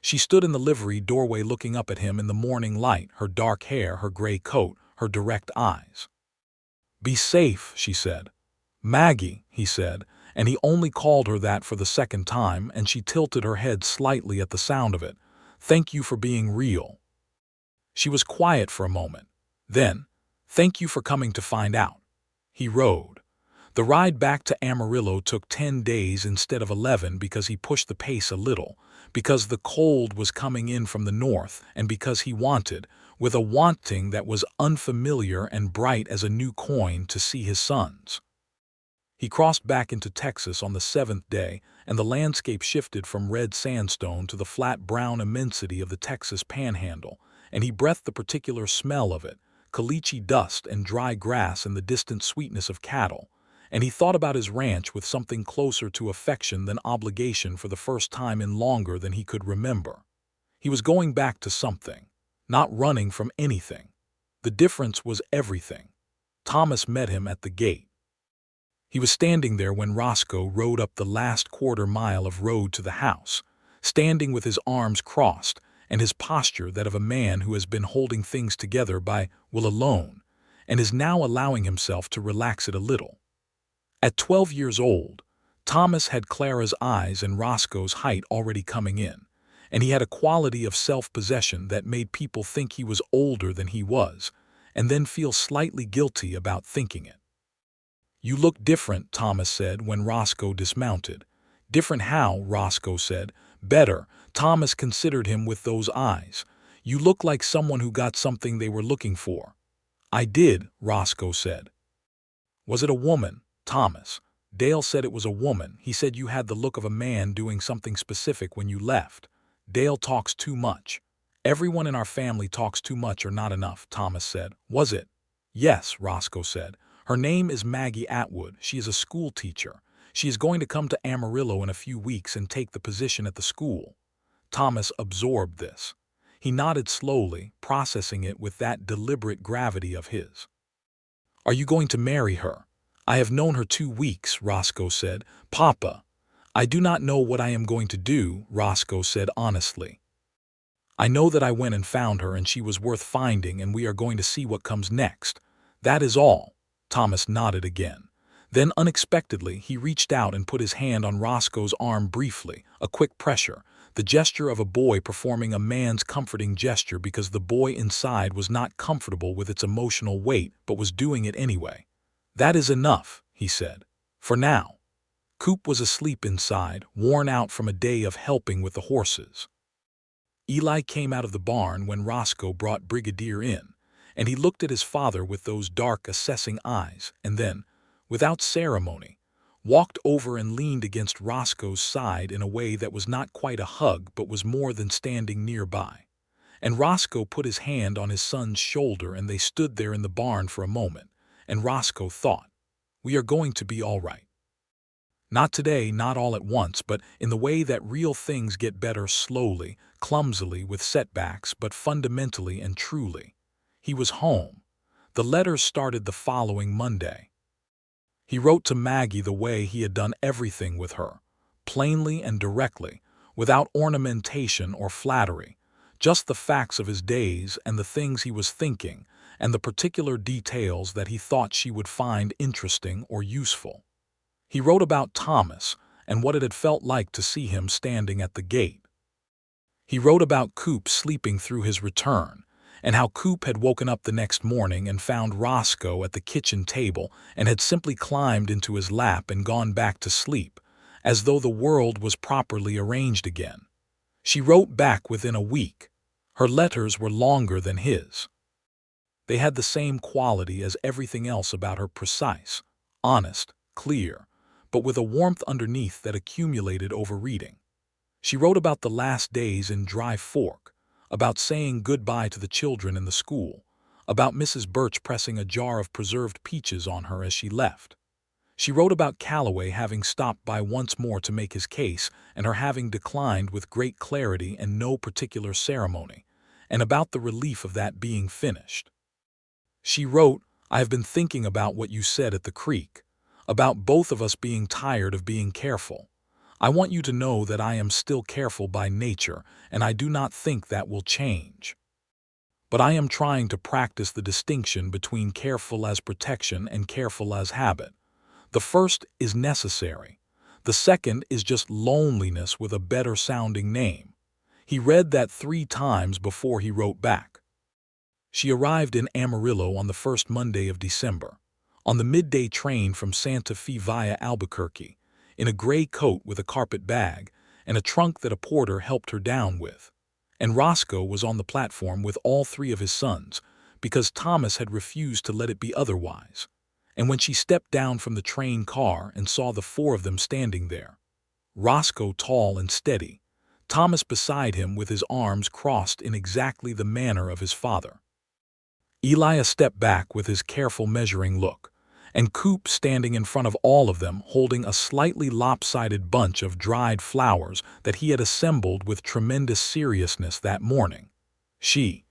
She stood in the livery doorway looking up at him in the morning light, her dark hair, her gray coat, her direct eyes. "Be safe," she said. "Maggie," he said, and he only called her that for the second time, and she tilted her head slightly at the sound of it. "Thank you for being real." She was quiet for a moment. Then, "Thank you for coming to find out." He rode. The ride back to Amarillo took 10 days instead of 11 because he pushed the pace a little, because the cold was coming in from the north, and because he wanted, with a wanting that was unfamiliar and bright as a new coin, to see his sons. He crossed back into Texas on the 7th day, and the landscape shifted from red sandstone to the flat brown immensity of the Texas panhandle, and he breathed the particular smell of it, caliche dust and dry grass and the distant sweetness of cattle, and he thought about his ranch with something closer to affection than obligation for the first time in longer than he could remember. He was going back to something, not running from anything. The difference was everything. Thomas met him at the gate. He was standing there when Roscoe rode up the last quarter-mile of road to the house, standing with his arms crossed and his posture that of a man who has been holding things together by will alone and is now allowing himself to relax it a little. At 12 years old, Thomas had Clara's eyes and Roscoe's height already coming in, and he had a quality of self-possession that made people think he was older than he was, and then feel slightly guilty about thinking it. "You look different," Thomas said when Roscoe dismounted. "Different how?" Roscoe said. "Better." Thomas considered him with those eyes. "You look like someone who got something they were looking for." "I did," Roscoe said. "Was it a woman?" "Thomas. Dale said it was a woman. He said you had the look of a man doing something specific when you left." "Dale talks too much." "Everyone in our family talks too much or not enough," Thomas said. "Was it?" "Yes," Roscoe said. "Her name is Maggie Atwood. She is a school teacher. She is going to come to Amarillo in a few weeks and take the position at the school." Thomas absorbed this. He nodded slowly, processing it with that deliberate gravity of his. "Are you going to marry her?" "I have known her 2 weeks," Roscoe said. "Papa." "I do not know what I am going to do," Roscoe said honestly. "I know that I went and found her and she was worth finding, and we are going to see what comes next. That is all." Thomas nodded again. Then unexpectedly he reached out and put his hand on Roscoe's arm briefly, a quick pressure, the gesture of a boy performing a man's comforting gesture because the boy inside was not comfortable with its emotional weight but was doing it anyway. "That is enough," he said. "For now." Coop was asleep inside, worn out from a day of helping with the horses. Eli came out of the barn when Roscoe brought Brigadier in, and he looked at his father with those dark, assessing eyes, and then, without ceremony, walked over and leaned against Roscoe's side in a way that was not quite a hug but was more than standing nearby. And Roscoe put his hand on his son's shoulder, and they stood there in the barn for a moment, and Roscoe thought, "We are going to be all right. Not today, not all at once, but in the way that real things get better slowly, clumsily, with setbacks, but fundamentally and truly." He was home. The letters started the following Monday. He wrote to Maggie the way he had done everything with her, plainly and directly, without ornamentation or flattery, just the facts of his days and the things he was thinking and the particular details that he thought she would find interesting or useful. He wrote about Thomas and what it had felt like to see him standing at the gate. He wrote about Coop sleeping through his return, and how Coop had woken up the next morning and found Roscoe at the kitchen table and had simply climbed into his lap and gone back to sleep, as though the world was properly arranged again. She wrote back within a week. Her letters were longer than his. They had the same quality as everything else about her: precise, honest, clear, but with a warmth underneath that accumulated over reading. She wrote about the last days in Dry Fork, about saying goodbye to the children in the school, about Mrs. Birch pressing a jar of preserved peaches on her as she left. She wrote about Calloway having stopped by once more to make his case and her having declined with great clarity and no particular ceremony, and about the relief of that being finished. She wrote, "I have been thinking about what you said at the creek, about both of us being tired of being careful. I want you to know that I am still careful by nature, and I do not think that will change. But I am trying to practice the distinction between careful as protection and careful as habit. The first is necessary. The second is just loneliness with a better-sounding name." He read that 3 times before he wrote back. She arrived in Amarillo on the first Monday of December, on the midday train from Santa Fe via Albuquerque, in a gray coat with a carpet bag and a trunk that a porter helped her down with. And Roscoe was on the platform with all 3 of his sons, because Thomas had refused to let it be otherwise. And when she stepped down from the train car and saw the 4 of them standing there, Roscoe tall and steady, Thomas beside him with his arms crossed in exactly the manner of his father, Eli a step back with his careful measuring look, and Coop standing in front of all of them holding a slightly lopsided bunch of dried flowers that he had assembled with tremendous seriousness that morning. She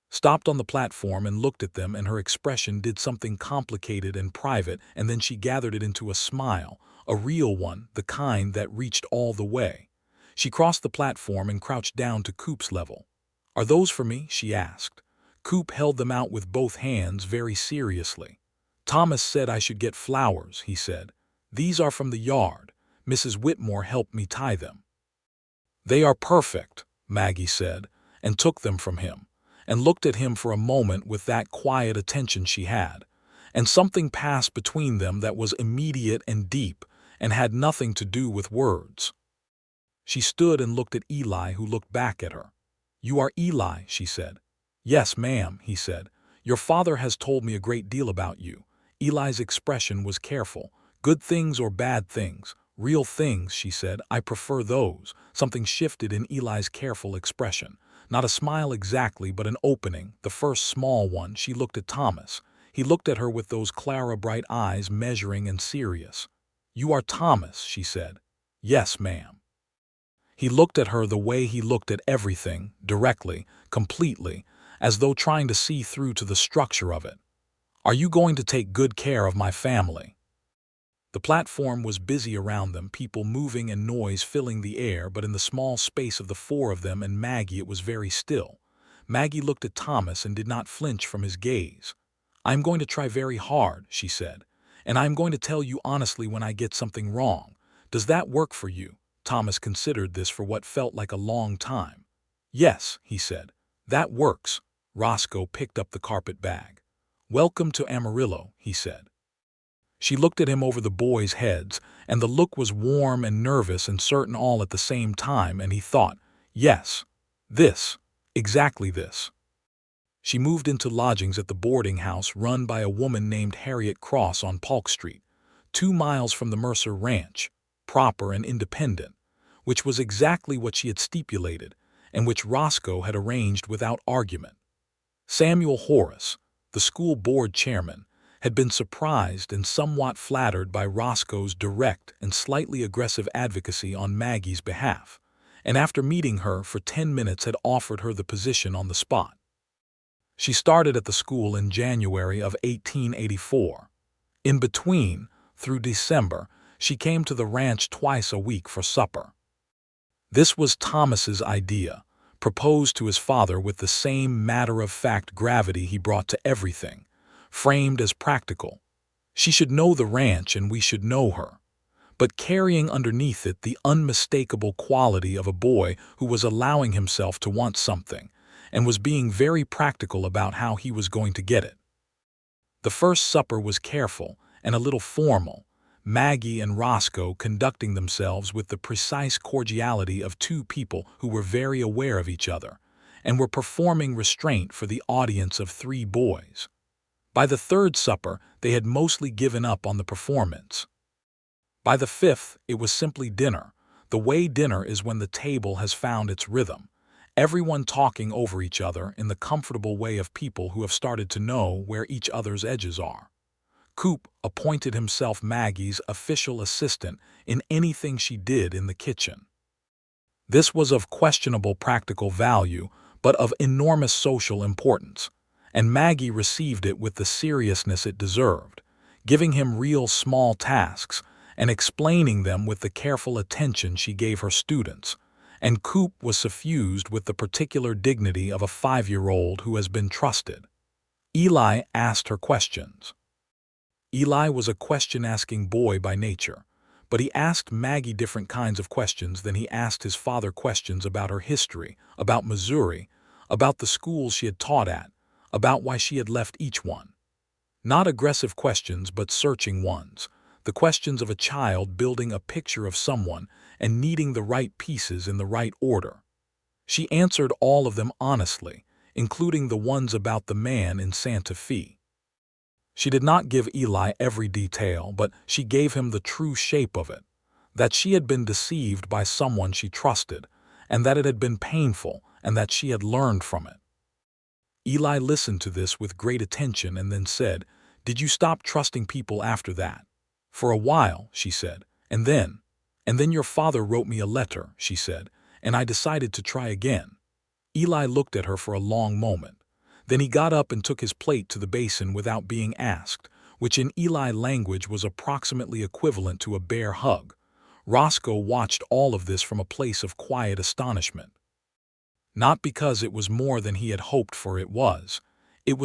stopped on the platform and looked at them, and her expression did something complicated and private, and then she gathered it into a smile, a real one, the kind that reached all the way. She crossed the platform and crouched down to Coop's level. "Are those for me?" she asked. Coop held them out with both hands very seriously. "Thomas said I should get flowers," he said. "These are from the yard. Mrs. Whitmore helped me tie them." "They are perfect," Maggie said, and took them from him, and looked at him for a moment with that quiet attention she had, and something passed between them that was immediate and deep and had nothing to do with words. She stood and looked at Eli, who looked back at her. "You are Eli," she said. "Yes, ma'am," he said. "Your father has told me a great deal about you." Eli's expression was careful. "Good things or bad things?" "Real things," she said. "I prefer those." Something shifted in Eli's careful expression. Not a smile exactly, but an opening, the first small one. She looked at Thomas. He looked at her with those Clara bright eyes, measuring and serious. "You are Thomas," she said. "Yes, ma'am." He looked at her the way he looked at everything, directly, completely, as though trying to see through to the structure of it. "Are you going to take good care of my family?" The platform was busy around them, people moving and noise filling the air, but in the small space of the 4 of them and Maggie it was very still. Maggie looked at Thomas and did not flinch from his gaze. "I am going to try very hard," she said, "and I am going to tell you honestly when I get something wrong. Does that work for you?" Thomas considered this for what felt like a long time. "Yes," he said. "That works." Roscoe picked up the carpet bag. "Welcome to Amarillo," he said. She looked at him over the boys' heads, and the look was warm and nervous and certain all at the same time, and he thought, "Yes, this, exactly this." She moved into lodgings at the boarding house run by a woman named Harriet Cross on Polk Street, 2 miles from the Mercer Ranch, proper and independent, which was exactly what she had stipulated and which Roscoe had arranged without argument. Samuel Horace, the school board chairman, had been surprised and somewhat flattered by Roscoe's direct and slightly aggressive advocacy on Maggie's behalf, and after meeting her for 10 minutes had offered her the position on the spot. She started at the school in January of 1884. In between, through December, she came to the ranch twice a week for supper. This was Thomas's idea, proposed to his father with the same matter-of-fact gravity he brought to everything, framed as practical. She should know the ranch and we should know her, but carrying underneath it the unmistakable quality of a boy who was allowing himself to want something and was being very practical about how he was going to get it. The first supper was careful and a little formal, Maggie and Roscoe conducting themselves with the precise cordiality of two people who were very aware of each other and were performing restraint for the audience of 3 boys. By the third supper, they had mostly given up on the performance. By the 5th, it was simply dinner, the way dinner is when the table has found its rhythm, everyone talking over each other in the comfortable way of people who have started to know where each other's edges are. Coop appointed himself Maggie's official assistant in anything she did in the kitchen. This was of questionable practical value, but of enormous social importance, and Maggie received it with the seriousness it deserved, giving him real small tasks and explaining them with the careful attention she gave her students, and Coop was suffused with the particular dignity of a 5-year-old who has been trusted. Eli asked her questions. Eli was a question-asking boy by nature, but he asked Maggie different kinds of questions than he asked his father questions about her history, about Missouri, about the schools she had taught at, about why she had left each one. Not aggressive questions, but searching ones, the questions of a child building a picture of someone and needing the right pieces in the right order. She answered all of them honestly, including the ones about the man in Santa Fe. She did not give Eli every detail, but she gave him the true shape of it, that she had been deceived by someone she trusted, and that it had been painful, and that she had learned from it. Eli listened to this with great attention and then said, "Did you stop trusting people after that?" "For a while," she said, and then your father wrote me a letter," she said, "and I decided to try again." Eli looked at her for a long moment. Then he got up and took his plate to the basin without being asked, which in Eli language was approximately equivalent to a bear hug. Roscoe watched all of this from a place of quiet astonishment. Not because it was more than he had hoped for it was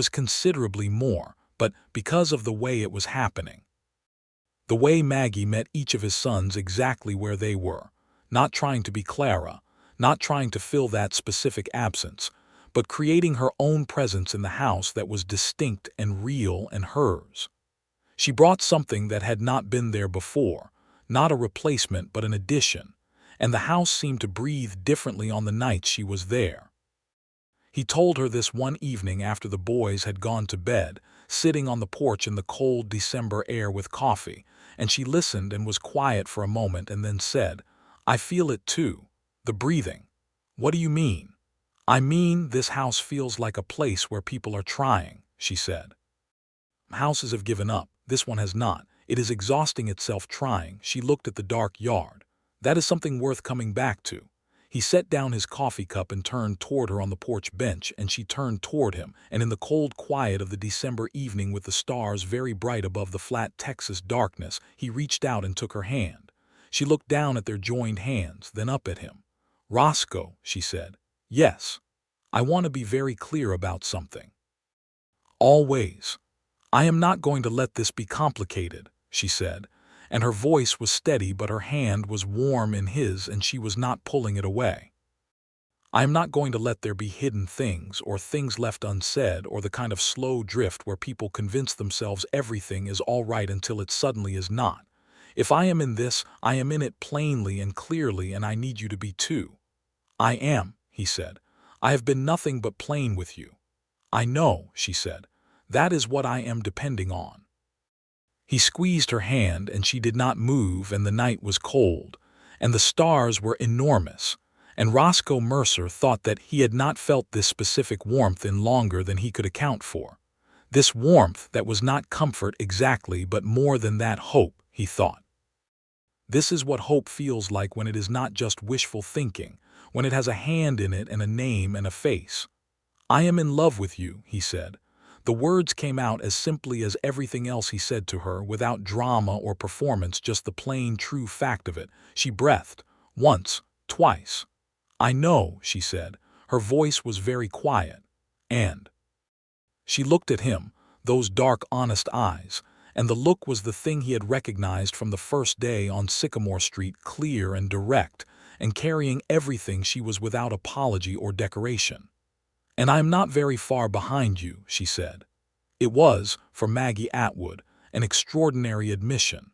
considerably more, but because of the way it was happening. The way Maggie met each of his sons exactly where they were, not trying to be Clara, not trying to fill that specific absence, but creating her own presence in the house that was distinct and real and hers. She brought something that had not been there before, not a replacement but an addition, and the house seemed to breathe differently on the nights she was there. He told her this one evening after the boys had gone to bed, sitting on the porch in the cold December air with coffee, and she listened and was quiet for a moment and then said, "I feel it too, the breathing." "What do you mean?" "I mean, this house feels like a place where people are trying," she said. "Houses have given up, this one has not. It is exhausting itself trying." She looked at the dark yard. "That is something worth coming back to." He set down his coffee cup and turned toward her on the porch bench, and she turned toward him, and in the cold quiet of the December evening with the stars very bright above the flat Texas darkness, he reached out and took her hand. She looked down at their joined hands, then up at him. "Roscoe," she said. "Yes. I want to be very clear about something. Always. I am not going to let this be complicated," she said, and her voice was steady but her hand was warm in his and she was not pulling it away. "I am not going to let there be hidden things or things left unsaid or the kind of slow drift where people convince themselves everything is all right until it suddenly is not. If I am in this, I am in it plainly and clearly, and I need you to be too." "I am," he said. "I have been nothing but plain with you. "I know," she said. "That is what I am depending on." He squeezed her hand, and she did not move, and the night was cold, and the stars were enormous, and Roscoe Mercer thought that he had not felt this specific warmth in longer than he could account for. This warmth that was not comfort exactly, but more than that, hope, he thought. This is what hope feels like when it is not just wishful thinking, when it has a hand in it and a name and a face. "I am in love with you," he said. The words came out as simply as everything else he said to her, without drama or performance, just the plain, true fact of it. She breathed, once, twice. "I know," she said. Her voice was very quiet. "And—" She looked at him, those dark, honest eyes, and the look was the thing he had recognized from the first day on Sycamore Street, clear and direct, and carrying everything she was without apology or decoration. "And I am not very far behind you," she said. It was, for Maggie Atwood, an extraordinary admission.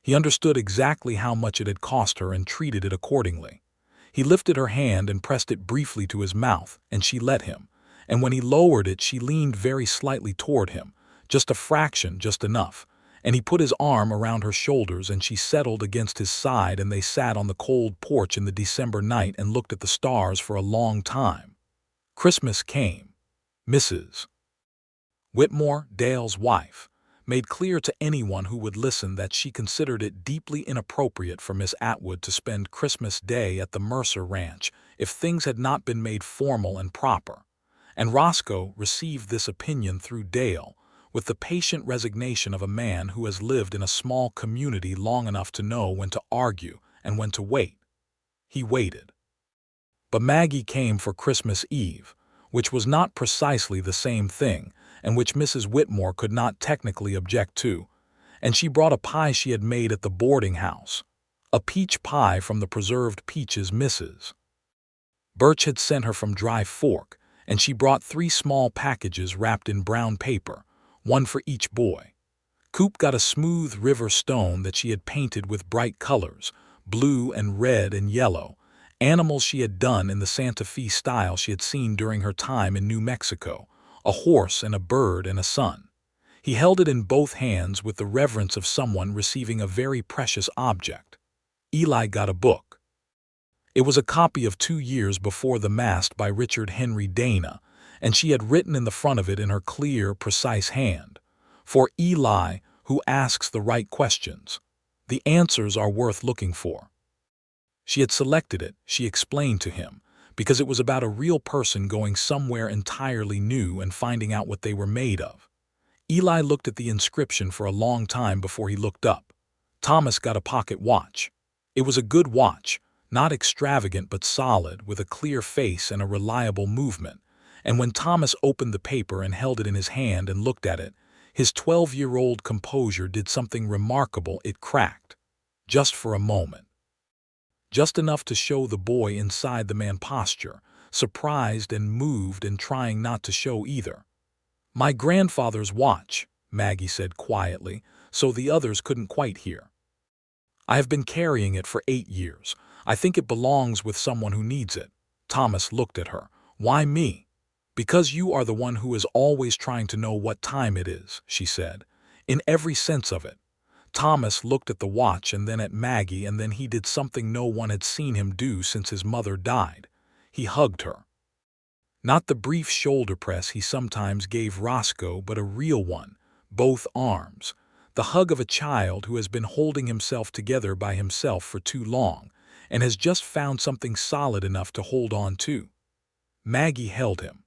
He understood exactly how much it had cost her and treated it accordingly. He lifted her hand and pressed it briefly to his mouth, and she let him. And when he lowered it, she leaned very slightly toward him, just a fraction, just enough. And he put his arm around her shoulders, and she settled against his side, and they sat on the cold porch in the December night and looked at the stars for a long time. Christmas came. Mrs. Whitmore, Dale's wife, made clear to anyone who would listen that she considered it deeply inappropriate for Miss Atwood to spend Christmas Day at the Mercer Ranch if things had not been made formal and proper. And Roscoe received this opinion through Dale, with the patient resignation of a man who has lived in a small community long enough to know when to argue and when to wait. He waited. But Maggie came for Christmas Eve, which was not precisely the same thing, and which Mrs. Whitmore could not technically object to, and she brought a pie she had made at the boarding house, a peach pie from the preserved peaches Mrs. Birch had sent her from Dry Fork, and she brought 3 small packages wrapped in brown paper, one for each boy. Coop got a smooth river stone that she had painted with bright colors, blue and red and yellow, animals she had done in the Santa Fe style she had seen during her time in New Mexico, a horse and a bird and a sun. He held it in both hands with the reverence of someone receiving a very precious object. Eli got a book. It was a copy of 2 Years Before the Mast by Richard Henry Dana, and she had written in the front of it in her clear, precise hand, "For Eli, who asks the right questions. The answers are worth looking for." She had selected it, she explained to him, because it was about a real person going somewhere entirely new and finding out what they were made of. Eli looked at the inscription for a long time before he looked up. Thomas got a pocket watch. It was a good watch, not extravagant but solid, with a clear face and a reliable movement, and when Thomas opened the paper and held it in his hand and looked at it, his 12-year-old composure did something remarkable. It cracked. Just for a moment. Just enough to show the boy inside the man posture, surprised and moved and trying not to show either. "My grandfather's watch," Maggie said quietly, so the others couldn't quite hear. "I have been carrying it for 8 years. I think it belongs with someone who needs it." Thomas looked at her. "Why me?" "Because you are the one who is always trying to know what time it is," she said, "in every sense of it." Thomas looked at the watch and then at Maggie, and then he did something no one had seen him do since his mother died. He hugged her. Not the brief shoulder press he sometimes gave Roscoe, but a real one, both arms, the hug of a child who has been holding himself together by himself for too long and has just found something solid enough to hold on to. Maggie held him.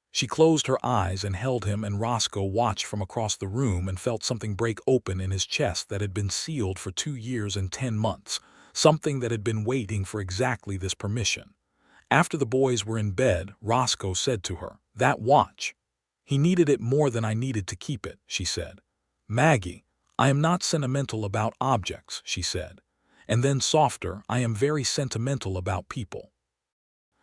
She closed her eyes and held him, and Roscoe watched from across the room and felt something break open in his chest that had been sealed for 2 years and 10 months, something that had been waiting for exactly this permission. After the boys were in bed, Roscoe said to her, "That watch. He needed it more than I needed to keep it," she said. "Maggie, I am not sentimental about objects," she said. And then softer, "I am very sentimental about people."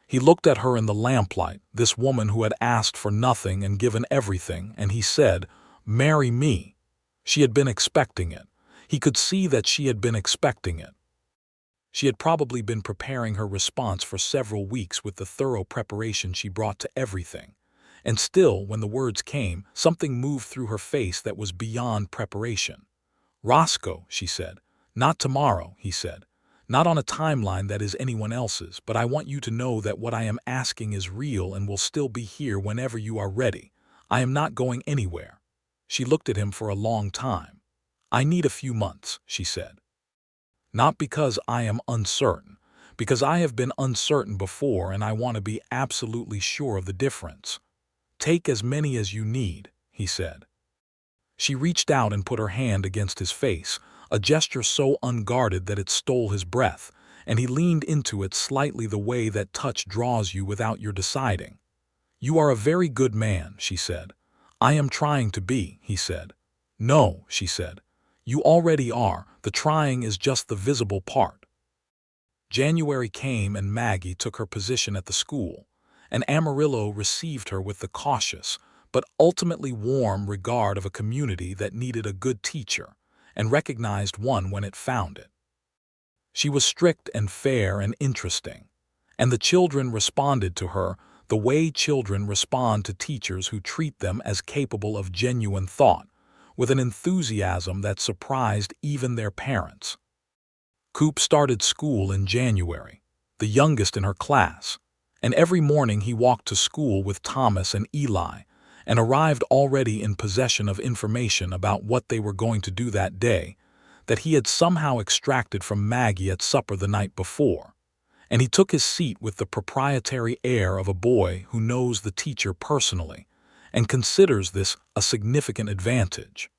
He looked at her in the lamplight, this woman who had asked for nothing and given everything, and he said, "Marry me." She had been expecting it. He could see that she had been expecting it. She had probably been preparing her response for several weeks with the thorough preparation she brought to everything. And still, when the words came, something moved through her face that was beyond preparation. "Roscoe," she said. "Not tomorrow," he said. "Not on a timeline that is anyone else's, but I want you to know that what I am asking is real and will still be here whenever you are ready. I am not going anywhere." She looked at him for a long time. "I need a few months," she said. "Not because I am uncertain, because I have been uncertain before and I want to be absolutely sure of the difference." "Take as many as you need," he said. She reached out and put her hand against his face, a gesture so unguarded that it stole his breath, and he leaned into it slightly the way that touch draws you without your deciding. "You are a very good man," she said. "I am trying to be," he said. "No," she said. "You already are. The trying is just the visible part." January came and Maggie took her position at the school, and Amarillo received her with the cautious, but ultimately warm regard of a community that needed a good teacher and recognized one when it found it. She was strict and fair and interesting, and the children responded to her the way children respond to teachers who treat them as capable of genuine thought, with an enthusiasm that surprised even their parents. Coop started school in January, the youngest in her class, and every morning he walked to school with Thomas and Eli, and arrived already in possession of information about what they were going to do that day, that he had somehow extracted from Maggie at supper the night before, and he took his seat with the proprietary air of a boy who knows the teacher personally, and considers this a significant advantage.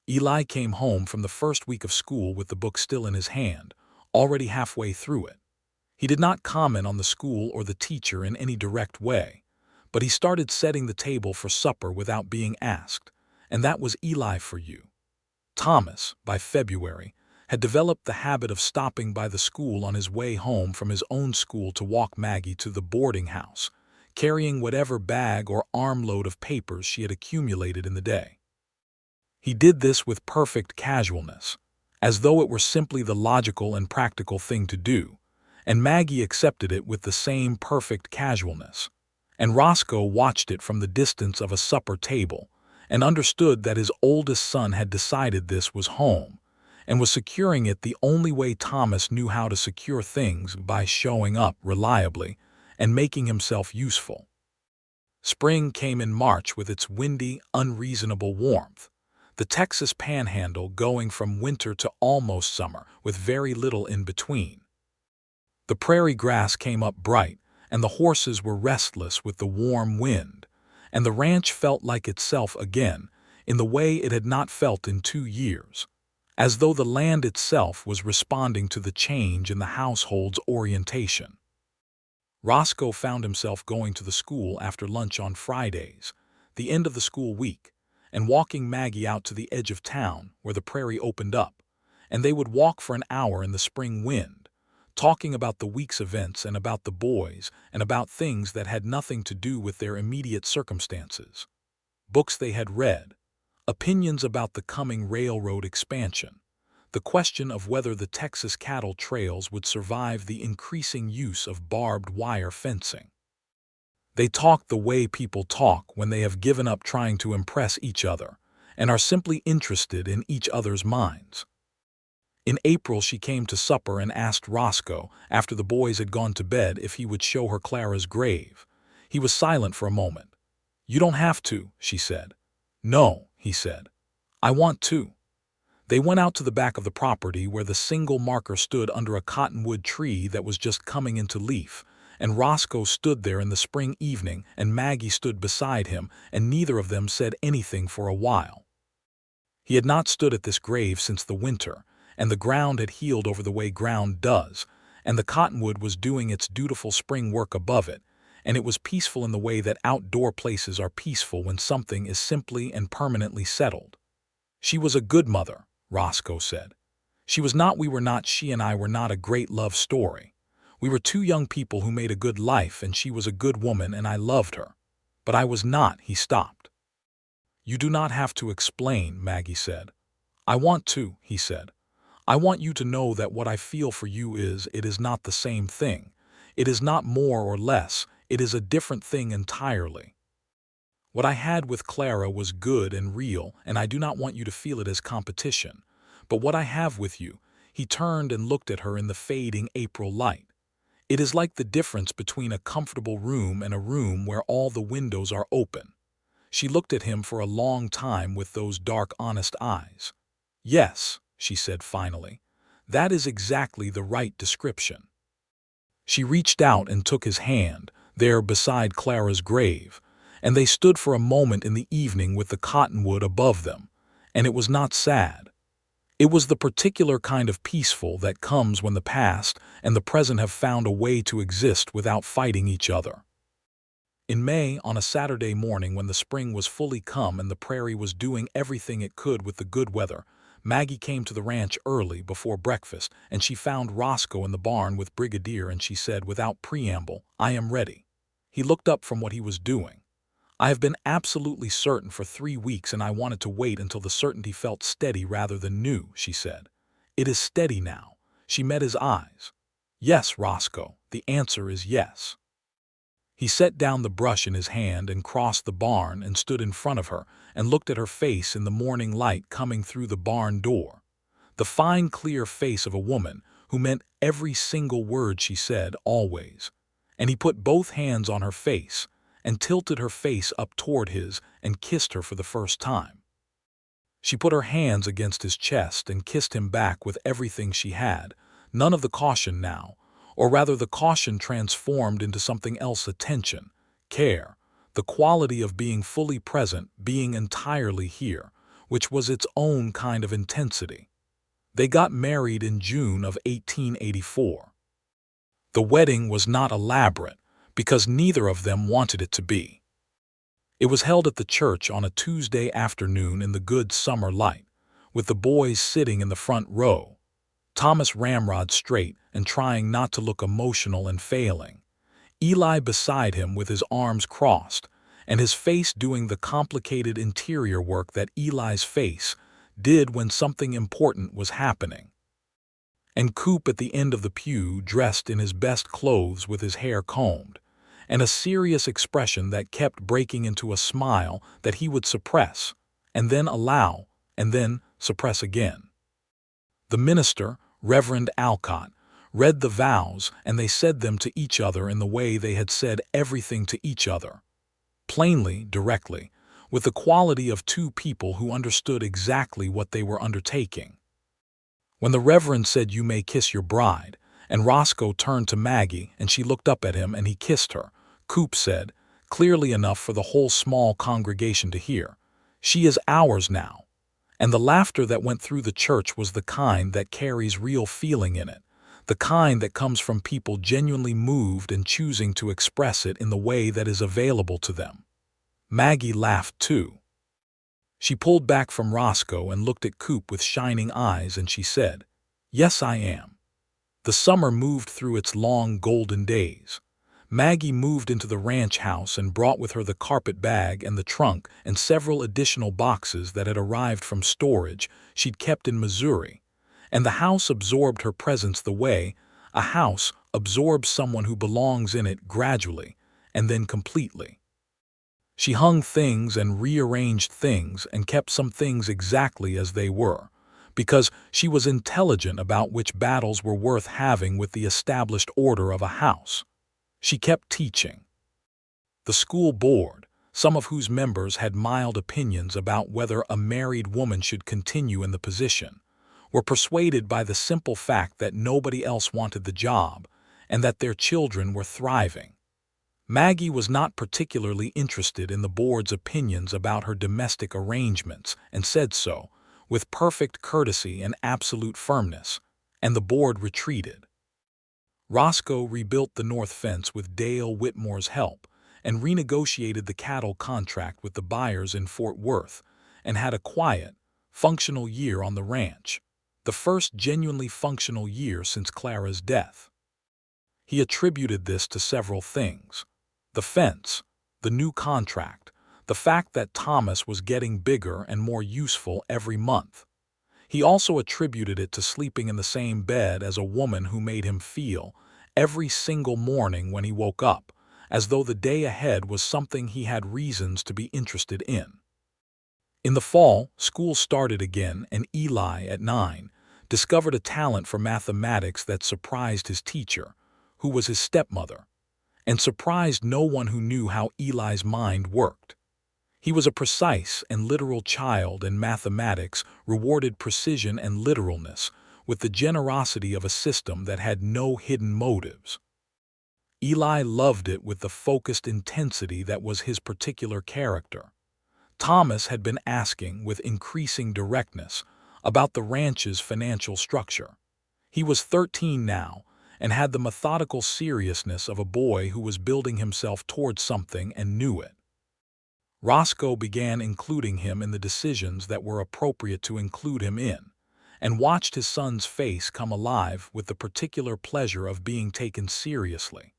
Eli came home from the first week of school with the book still in his hand, already halfway through it. He did not comment on the school or the teacher in any direct way, but he started setting the table for supper without being asked, and that was Eli for you. Thomas, by February, had developed the habit of stopping by the school on his way home from his own school to walk Maggie to the boarding house, carrying whatever bag or armload of papers she had accumulated in the day. He did this with perfect casualness, as though it were simply the logical and practical thing to do, and Maggie accepted it with the same perfect casualness, and Roscoe watched it from the distance of a supper table and understood that his oldest son had decided this was home and was securing it the only way Thomas knew how to secure things, by showing up reliably and making himself useful. Spring came in March with its windy, unreasonable warmth, the Texas panhandle going from winter to almost summer with very little in between. The prairie grass came up bright, and the horses were restless with the warm wind, and the ranch felt like itself again in the way it had not felt in 2 years, as though the land itself was responding to the change in the household's orientation. Roscoe found himself going to the school after lunch on Fridays, the end of the school week, and walking Maggie out to the edge of town where the prairie opened up, and they would walk for an hour in the spring wind, talking about the week's events and about the boys and about things that had nothing to do with their immediate circumstances. Books they had read, opinions about the coming railroad expansion, the question of whether the Texas cattle trails would survive the increasing use of barbed wire fencing. They talked the way people talk when they have given up trying to impress each other and are simply interested in each other's minds. In April she came to supper and asked Roscoe, after the boys had gone to bed, if he would show her Clara's grave. He was silent for a moment. "You don't have to," she said. "No," he said. "I want to." They went out to the back of the property where the single marker stood under a cottonwood tree that was just coming into leaf, and Roscoe stood there in the spring evening and Maggie stood beside him, and neither of them said anything for a while. He had not stood at this grave since the winter, and the ground had healed over the way ground does, and the cottonwood was doing its dutiful spring work above it, and it was peaceful in the way that outdoor places are peaceful when something is simply and permanently settled. She was a good mother, Roscoe said. She was not, we were not, she and I were not a great love story. We were two young people who made a good life, and she was a good woman and I loved her. But I was not. He stopped. "You do not have to explain," Maggie said. "I want to," he said. "I want you to know that what I feel for you it is not the same thing. It is not more or less. It is a different thing entirely." What I had with Clara was good and real, and I do not want you to feel it as competition. But what I have with you," he turned and looked at her in the fading April light. "It is like the difference between a comfortable room and a room where all the windows are open." She looked at him for a long time with those dark, honest eyes. "Yes," she said finally, "that is exactly the right description." She reached out and took his hand, there beside Clara's grave, and they stood for a moment in the evening with the cottonwood above them, and it was not sad. It was the particular kind of peaceful that comes when the past and the present have found a way to exist without fighting each other. In May, on a Saturday morning when the spring was fully come and the prairie was doing everything it could with the good weather, Maggie came to the ranch early before breakfast, and she found Roscoe in the barn with Brigadier, and she said without preamble, "I am ready." He looked up from what he was doing. "I have been absolutely certain for 3 weeks, and I wanted to wait until the certainty felt steady rather than new," she said. "It is steady now." She met his eyes. "Yes, Roscoe, the answer is yes." He set down the brush in his hand and crossed the barn and stood in front of her and looked at her face in the morning light coming through the barn door. The fine, clear face of a woman who meant every single word she said, always. And he put both hands on her face and tilted her face up toward his and kissed her for the first time. She put her hands against his chest and kissed him back with everything she had, none of the caution now, or rather the caution transformed into something else: attention, care, the quality of being fully present, being entirely here, which was its own kind of intensity. They got married in June of 1884. The wedding was not elaborate, because neither of them wanted it to be. It was held at the church on a Tuesday afternoon in the good summer light, with the boys sitting in the front row, Thomas ramrod straight and trying not to look emotional and failing, Eli beside him with his arms crossed, and his face doing the complicated interior work that Eli's face did when something important was happening, and Coop at the end of the pew dressed in his best clothes with his hair combed, and a serious expression that kept breaking into a smile that he would suppress, and then allow, and then suppress again. The minister, Reverend Alcott, read the vows, and they said them to each other in the way they had said everything to each other. Plainly, directly, with the quality of two people who understood exactly what they were undertaking. When the Reverend said, "You may kiss your bride," and Roscoe turned to Maggie and she looked up at him and he kissed her, Coop said, clearly enough for the whole small congregation to hear, "She is ours now." And the laughter that went through the church was the kind that carries real feeling in it, the kind that comes from people genuinely moved and choosing to express it in the way that is available to them. Maggie laughed too. She pulled back from Roscoe and looked at Coop with shining eyes, and she said, "Yes, I am." The summer moved through its long golden days. Maggie moved into the ranch house and brought with her the carpet bag and the trunk and several additional boxes that had arrived from storage she'd kept in Missouri, and the house absorbed her presence the way a house absorbs someone who belongs in it gradually and then completely. She hung things and rearranged things and kept some things exactly as they were, because she was intelligent about which battles were worth having with the established order of a house. She kept teaching. The school board, some of whose members had mild opinions about whether a married woman should continue in the position, were persuaded by the simple fact that nobody else wanted the job and that their children were thriving. Maggie was not particularly interested in the board's opinions about her domestic arrangements and said so, with perfect courtesy and absolute firmness, and the board retreated. Roscoe rebuilt the north fence with Dale Whitmore's help and renegotiated the cattle contract with the buyers in Fort Worth and had a quiet, functional year on the ranch, the first genuinely functional year since Clara's death. He attributed this to several things: the fence, the new contract, the fact that Thomas was getting bigger and more useful every month. He also attributed it to sleeping in the same bed as a woman who made him feel, every single morning when he woke up, as though the day ahead was something he had reasons to be interested in. In the fall, school started again, and Eli, at 9, discovered a talent for mathematics that surprised his teacher, who was his stepmother, and surprised no one who knew how Eli's mind worked. He was a precise and literal child, and mathematics rewarded precision and literalness with the generosity of a system that had no hidden motives. Eli loved it with the focused intensity that was his particular character. Thomas had been asking, with increasing directness, about the ranch's financial structure. He was 13 now, and had the methodical seriousness of a boy who was building himself towards something and knew it. Roscoe began including him in the decisions that were appropriate to include him in, and watched his son's face come alive with the particular pleasure of being taken seriously,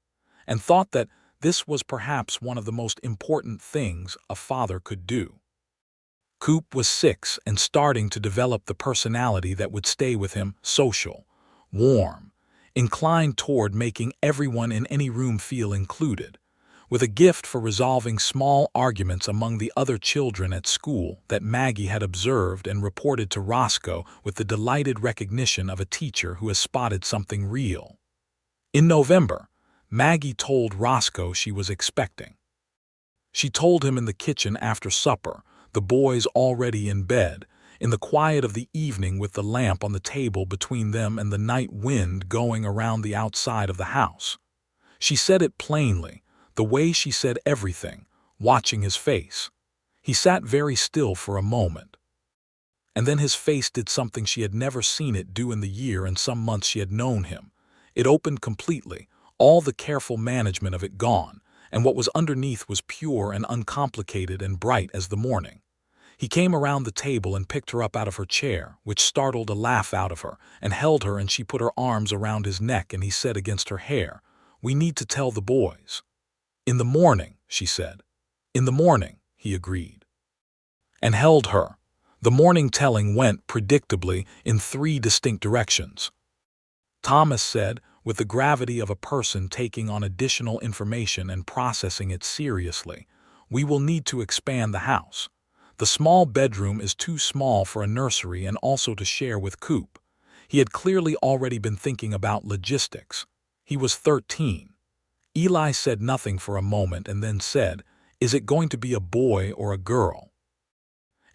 and thought that this was perhaps one of the most important things a father could do. Coop was 6 and starting to develop the personality that would stay with him: social, warm, inclined toward making everyone in any room feel included, with a gift for resolving small arguments among the other children at school that Maggie had observed and reported to Roscoe with the delighted recognition of a teacher who has spotted something real. In November, Maggie told Roscoe she was expecting. She told him in the kitchen after supper, the boys already in bed, in the quiet of the evening with the lamp on the table between them and the night wind going around the outside of the house. She said it plainly, the way she said everything, watching his face. He sat very still for a moment. And then his face did something she had never seen it do in the year and some months she had known him. It opened completely, all the careful management of it gone, and what was underneath was pure and uncomplicated and bright as the morning. He came around the table and picked her up out of her chair, which startled a laugh out of her, and held her, and she put her arms around his neck, and he said against her hair, "We need to tell the boys." "In the morning," she said. "In the morning," he agreed. And held her. The morning telling went, predictably, in 3 distinct directions. Thomas said, with the gravity of a person taking on additional information and processing it seriously, "We will need to expand the house. The small bedroom is too small for a nursery and also to share with Coop." He had clearly already been thinking about logistics. He was 13. Eli said nothing for a moment and then said, "Is it going to be a boy or a girl?"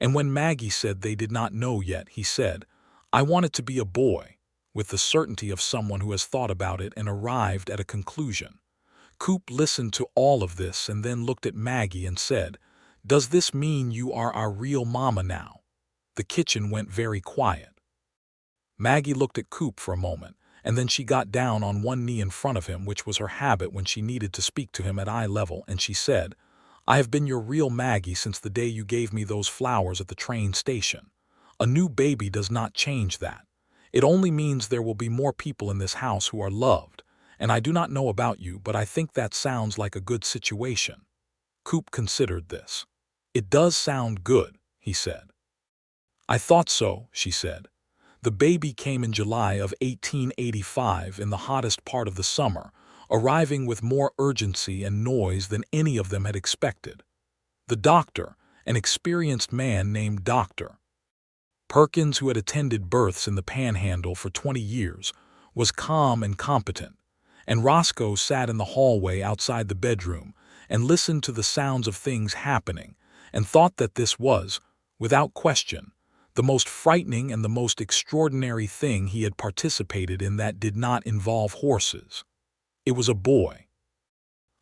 And when Maggie said they did not know yet, he said, "I want it to be a boy," with the certainty of someone who has thought about it and arrived at a conclusion. Coop listened to all of this and then looked at Maggie and said, "Does this mean you are our real mama now?" The kitchen went very quiet. Maggie looked at Coop for a moment, and then she got down on one knee in front of him, which was her habit when she needed to speak to him at eye level, and she said, "I have been your real Maggie since the day you gave me those flowers at the train station. A new baby does not change that. It only means there will be more people in this house who are loved, and I do not know about you, but I think that sounds like a good situation." Coop considered this. "It does sound good," he said. "I thought so," she said. The baby came in July of 1885 in the hottest part of the summer, arriving with more urgency and noise than any of them had expected. The doctor, an experienced man named Dr. Perkins, who had attended births in the Panhandle for 20 years, was calm and competent, and Roscoe sat in the hallway outside the bedroom and listened to the sounds of things happening and thought that this was, without question, the most frightening and the most extraordinary thing he had participated in that did not involve horses. It was a boy.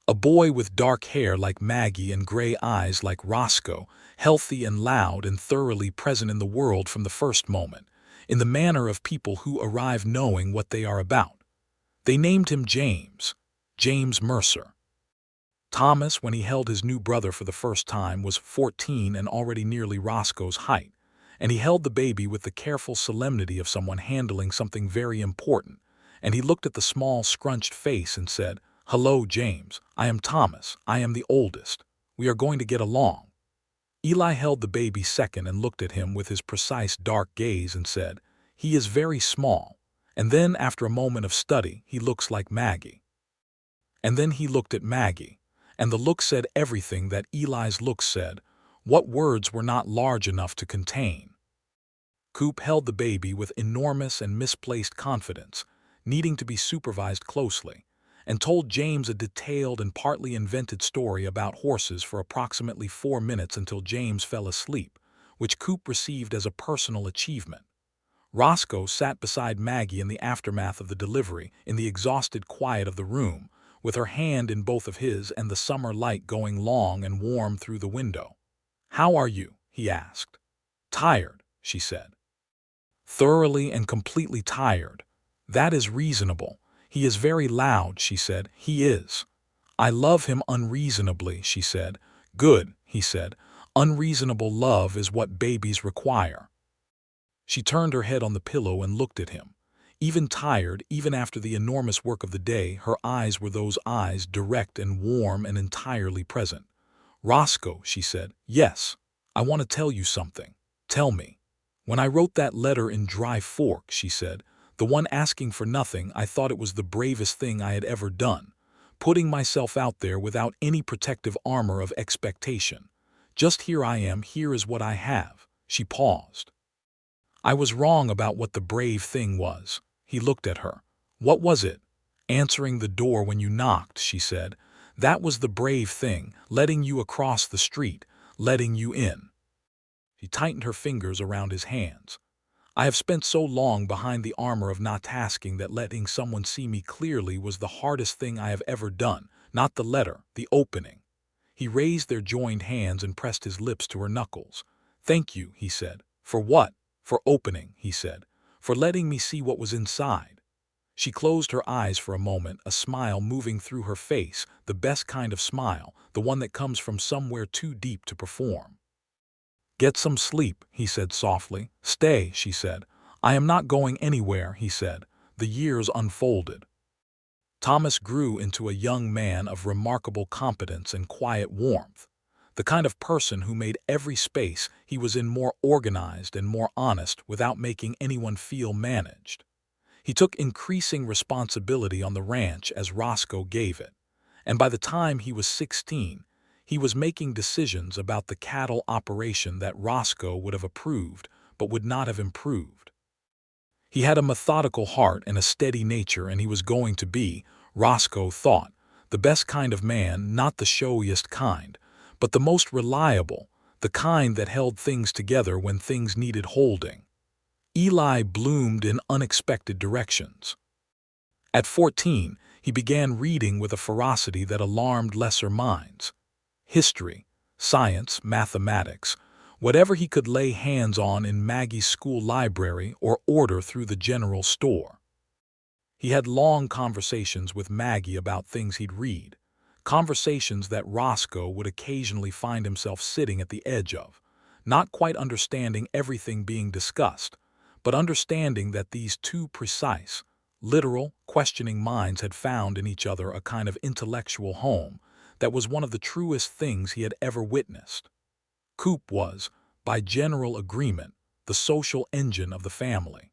A boy with dark hair like Maggie and gray eyes like Roscoe, healthy and loud and thoroughly present in the world from the first moment, in the manner of people who arrive knowing what they are about. They named him James Mercer. Thomas, when he held his new brother for the first time, was 14 and already nearly Roscoe's height, and he held the baby with the careful solemnity of someone handling something very important, and he looked at the small, scrunched face and said, "Hello, James. I am Thomas. I am the oldest. We are going to get along." Eli held the baby second and looked at him with his precise dark gaze and said, "He is very small." And then, after a moment of study, "He looks like Maggie." And then he looked at Maggie, and the look said everything that Eli's look said, what words were not large enough to contain. Coop held the baby with enormous and misplaced confidence, needing to be supervised closely, and told James a detailed and partly invented story about horses for approximately 4 minutes until James fell asleep, which Coop received as a personal achievement. Roscoe sat beside Maggie in the aftermath of the delivery, in the exhausted quiet of the room, with her hand in both of his and the summer light going long and warm through the window. "How are you?" he asked. "Tired," she said. "Thoroughly and completely tired. That is reasonable. He is very loud," she said. "He is." "I love him unreasonably," she said. "Good," he said. "Unreasonable love is what babies require." She turned her head on the pillow and looked at him. Even tired, even after the enormous work of the day, her eyes were those eyes, direct and warm and entirely present. "Roscoe," she said. "Yes. I want to tell you something." "Tell me." "When I wrote that letter in Dry Fork," she said, "the one asking for nothing, I thought it was the bravest thing I had ever done. Putting myself out there without any protective armor of expectation. Just here I am, here is what I have." She paused. "I was wrong about what the brave thing was." He looked at her. "What was it?" "Answering the door when you knocked," she said. "That was the brave thing, letting you across the street, letting you in." She tightened her fingers around his hands. "I have spent so long behind the armor of not asking that letting someone see me clearly was the hardest thing I have ever done, not the letter, the opening." He raised their joined hands and pressed his lips to her knuckles. "Thank you," he said. "For what?" "For opening," he said. "For letting me see what was inside." She closed her eyes for a moment, a smile moving through her face, the best kind of smile, the one that comes from somewhere too deep to perform. "Get some sleep," he said softly. "Stay," she said. "I am not going anywhere," he said. The years unfolded. Thomas grew into a young man of remarkable competence and quiet warmth, the kind of person who made every space he was in more organized and more honest without making anyone feel managed. He took increasing responsibility on the ranch as Roscoe gave it, and by the time he was 16, he was making decisions about the cattle operation that Roscoe would have approved but would not have improved. He had a methodical heart and a steady nature, and he was going to be, Roscoe thought, the best kind of man, not the showiest kind, but the most reliable, the kind that held things together when things needed holding. Eli bloomed in unexpected directions. At 14, he began reading with a ferocity that alarmed lesser minds. History, science, mathematics, whatever he could lay hands on in Maggie's school library or order through the general store. He had long conversations with Maggie about things he'd read, conversations that Roscoe would occasionally find himself sitting at the edge of, not quite understanding everything being discussed, but understanding that these two precise, literal, questioning minds had found in each other a kind of intellectual home that was one of the truest things he had ever witnessed. Coop was, by general agreement, the social engine of the family.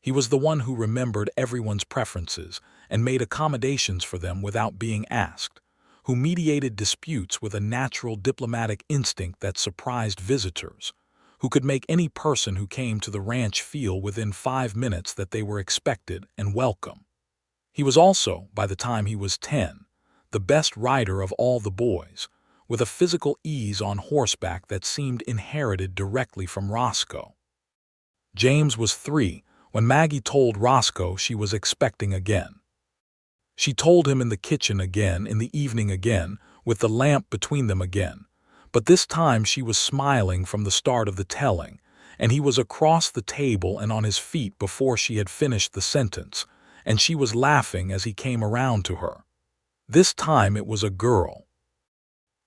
He was the one who remembered everyone's preferences and made accommodations for them without being asked, who mediated disputes with a natural diplomatic instinct that surprised visitors, who could make any person who came to the ranch feel within 5 minutes that they were expected and welcome. He was also, by the time he was 10, the best rider of all the boys, with a physical ease on horseback that seemed inherited directly from Roscoe. James was 3 when Maggie told Roscoe she was expecting again. She told him in the kitchen again, in the evening again, with the lamp between them again. But this time she was smiling from the start of the telling, and he was across the table and on his feet before she had finished the sentence, and she was laughing as he came around to her. This time it was a girl.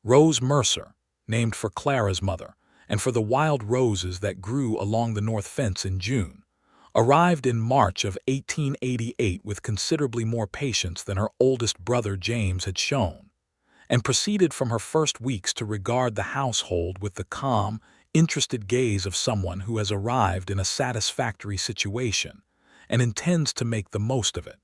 Rose Mercer, named for Clara's mother, and for the wild roses that grew along the north fence in June, arrived in March of 1888 with considerably more patience than her oldest brother James had shown, and proceeded from her first weeks to regard the household with the calm, interested gaze of someone who has arrived in a satisfactory situation and intends to make the most of it.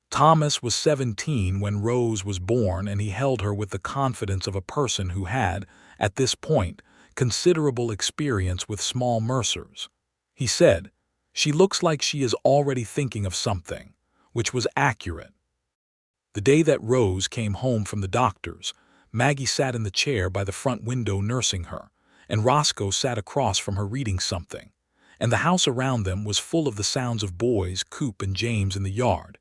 Thomas was 17 when Rose was born, and he held her with the confidence of a person who had, at this point, considerable experience with small Mercers. He said, "She looks like she is already thinking of something," which was accurate. The day that Rose came home from the doctor's, Maggie sat in the chair by the front window nursing her, and Roscoe sat across from her reading something, and the house around them was full of the sounds of boys, Coop and James in the yard,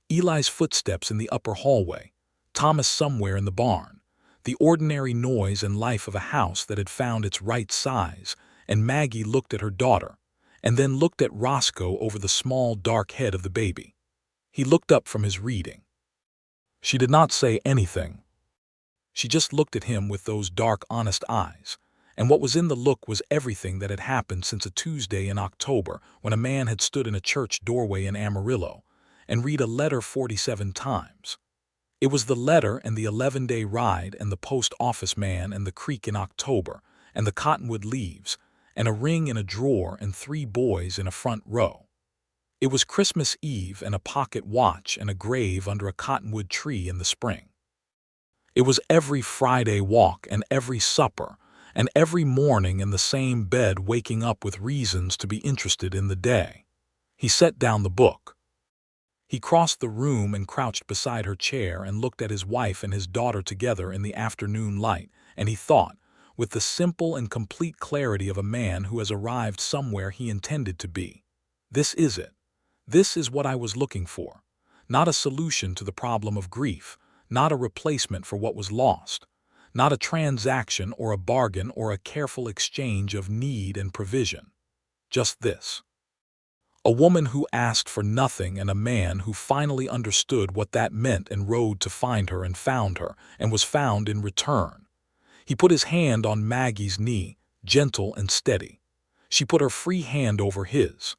Eli's footsteps in the upper hallway, Thomas somewhere in the barn, the ordinary noise and life of a house that had found its right size. And Maggie looked at her daughter, and then looked at Roscoe over the small dark head of the baby. He looked up from his reading. She did not say anything. She just looked at him with those dark, honest eyes, and what was in the look was everything that had happened since a Tuesday in October when a man had stood in a church doorway in Amarillo and read a letter 47 times. It was the letter and the 11-day ride and the post office man and the creek in October and the cottonwood leaves and a ring in a drawer and 3 boys in a front row. It was Christmas Eve and a pocket watch and a grave under a cottonwood tree in the spring. It was every Friday walk and every supper and every morning in the same bed, waking up with reasons to be interested in the day. He set down the book. He crossed the room and crouched beside her chair and looked at his wife and his daughter together in the afternoon light, and he thought, with the simple and complete clarity of a man who has arrived somewhere he intended to be, "This is it. This is what I was looking for. Not a solution to the problem of grief, not a replacement for what was lost, not a transaction or a bargain or a careful exchange of need and provision. Just this. A woman who asked for nothing and a man who finally understood what that meant and rode to find her and found her and was found in return." He put his hand on Maggie's knee, gentle and steady. She put her free hand over his.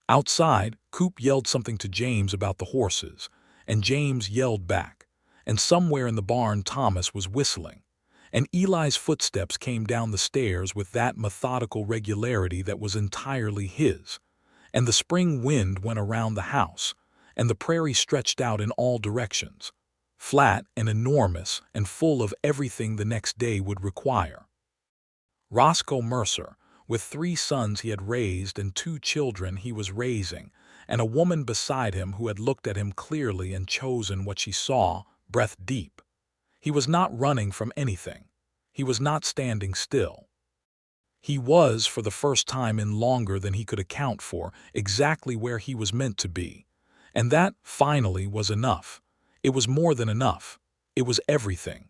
Outside, Coop yelled something to James about the horses, and James yelled back, and somewhere in the barn Thomas was whistling, and Eli's footsteps came down the stairs with that methodical regularity that was entirely his, and the spring wind went around the house, and the prairie stretched out in all directions, flat and enormous and full of everything the next day would require. Roscoe Mercer, with 3 sons he had raised and 2 children he was raising, and a woman beside him who had looked at him clearly and chosen what she saw, breath deep. He was not running from anything. He was not standing still. He was, for the first time in longer than he could account for, exactly where he was meant to be. And that, finally, was enough. It was more than enough. It was everything.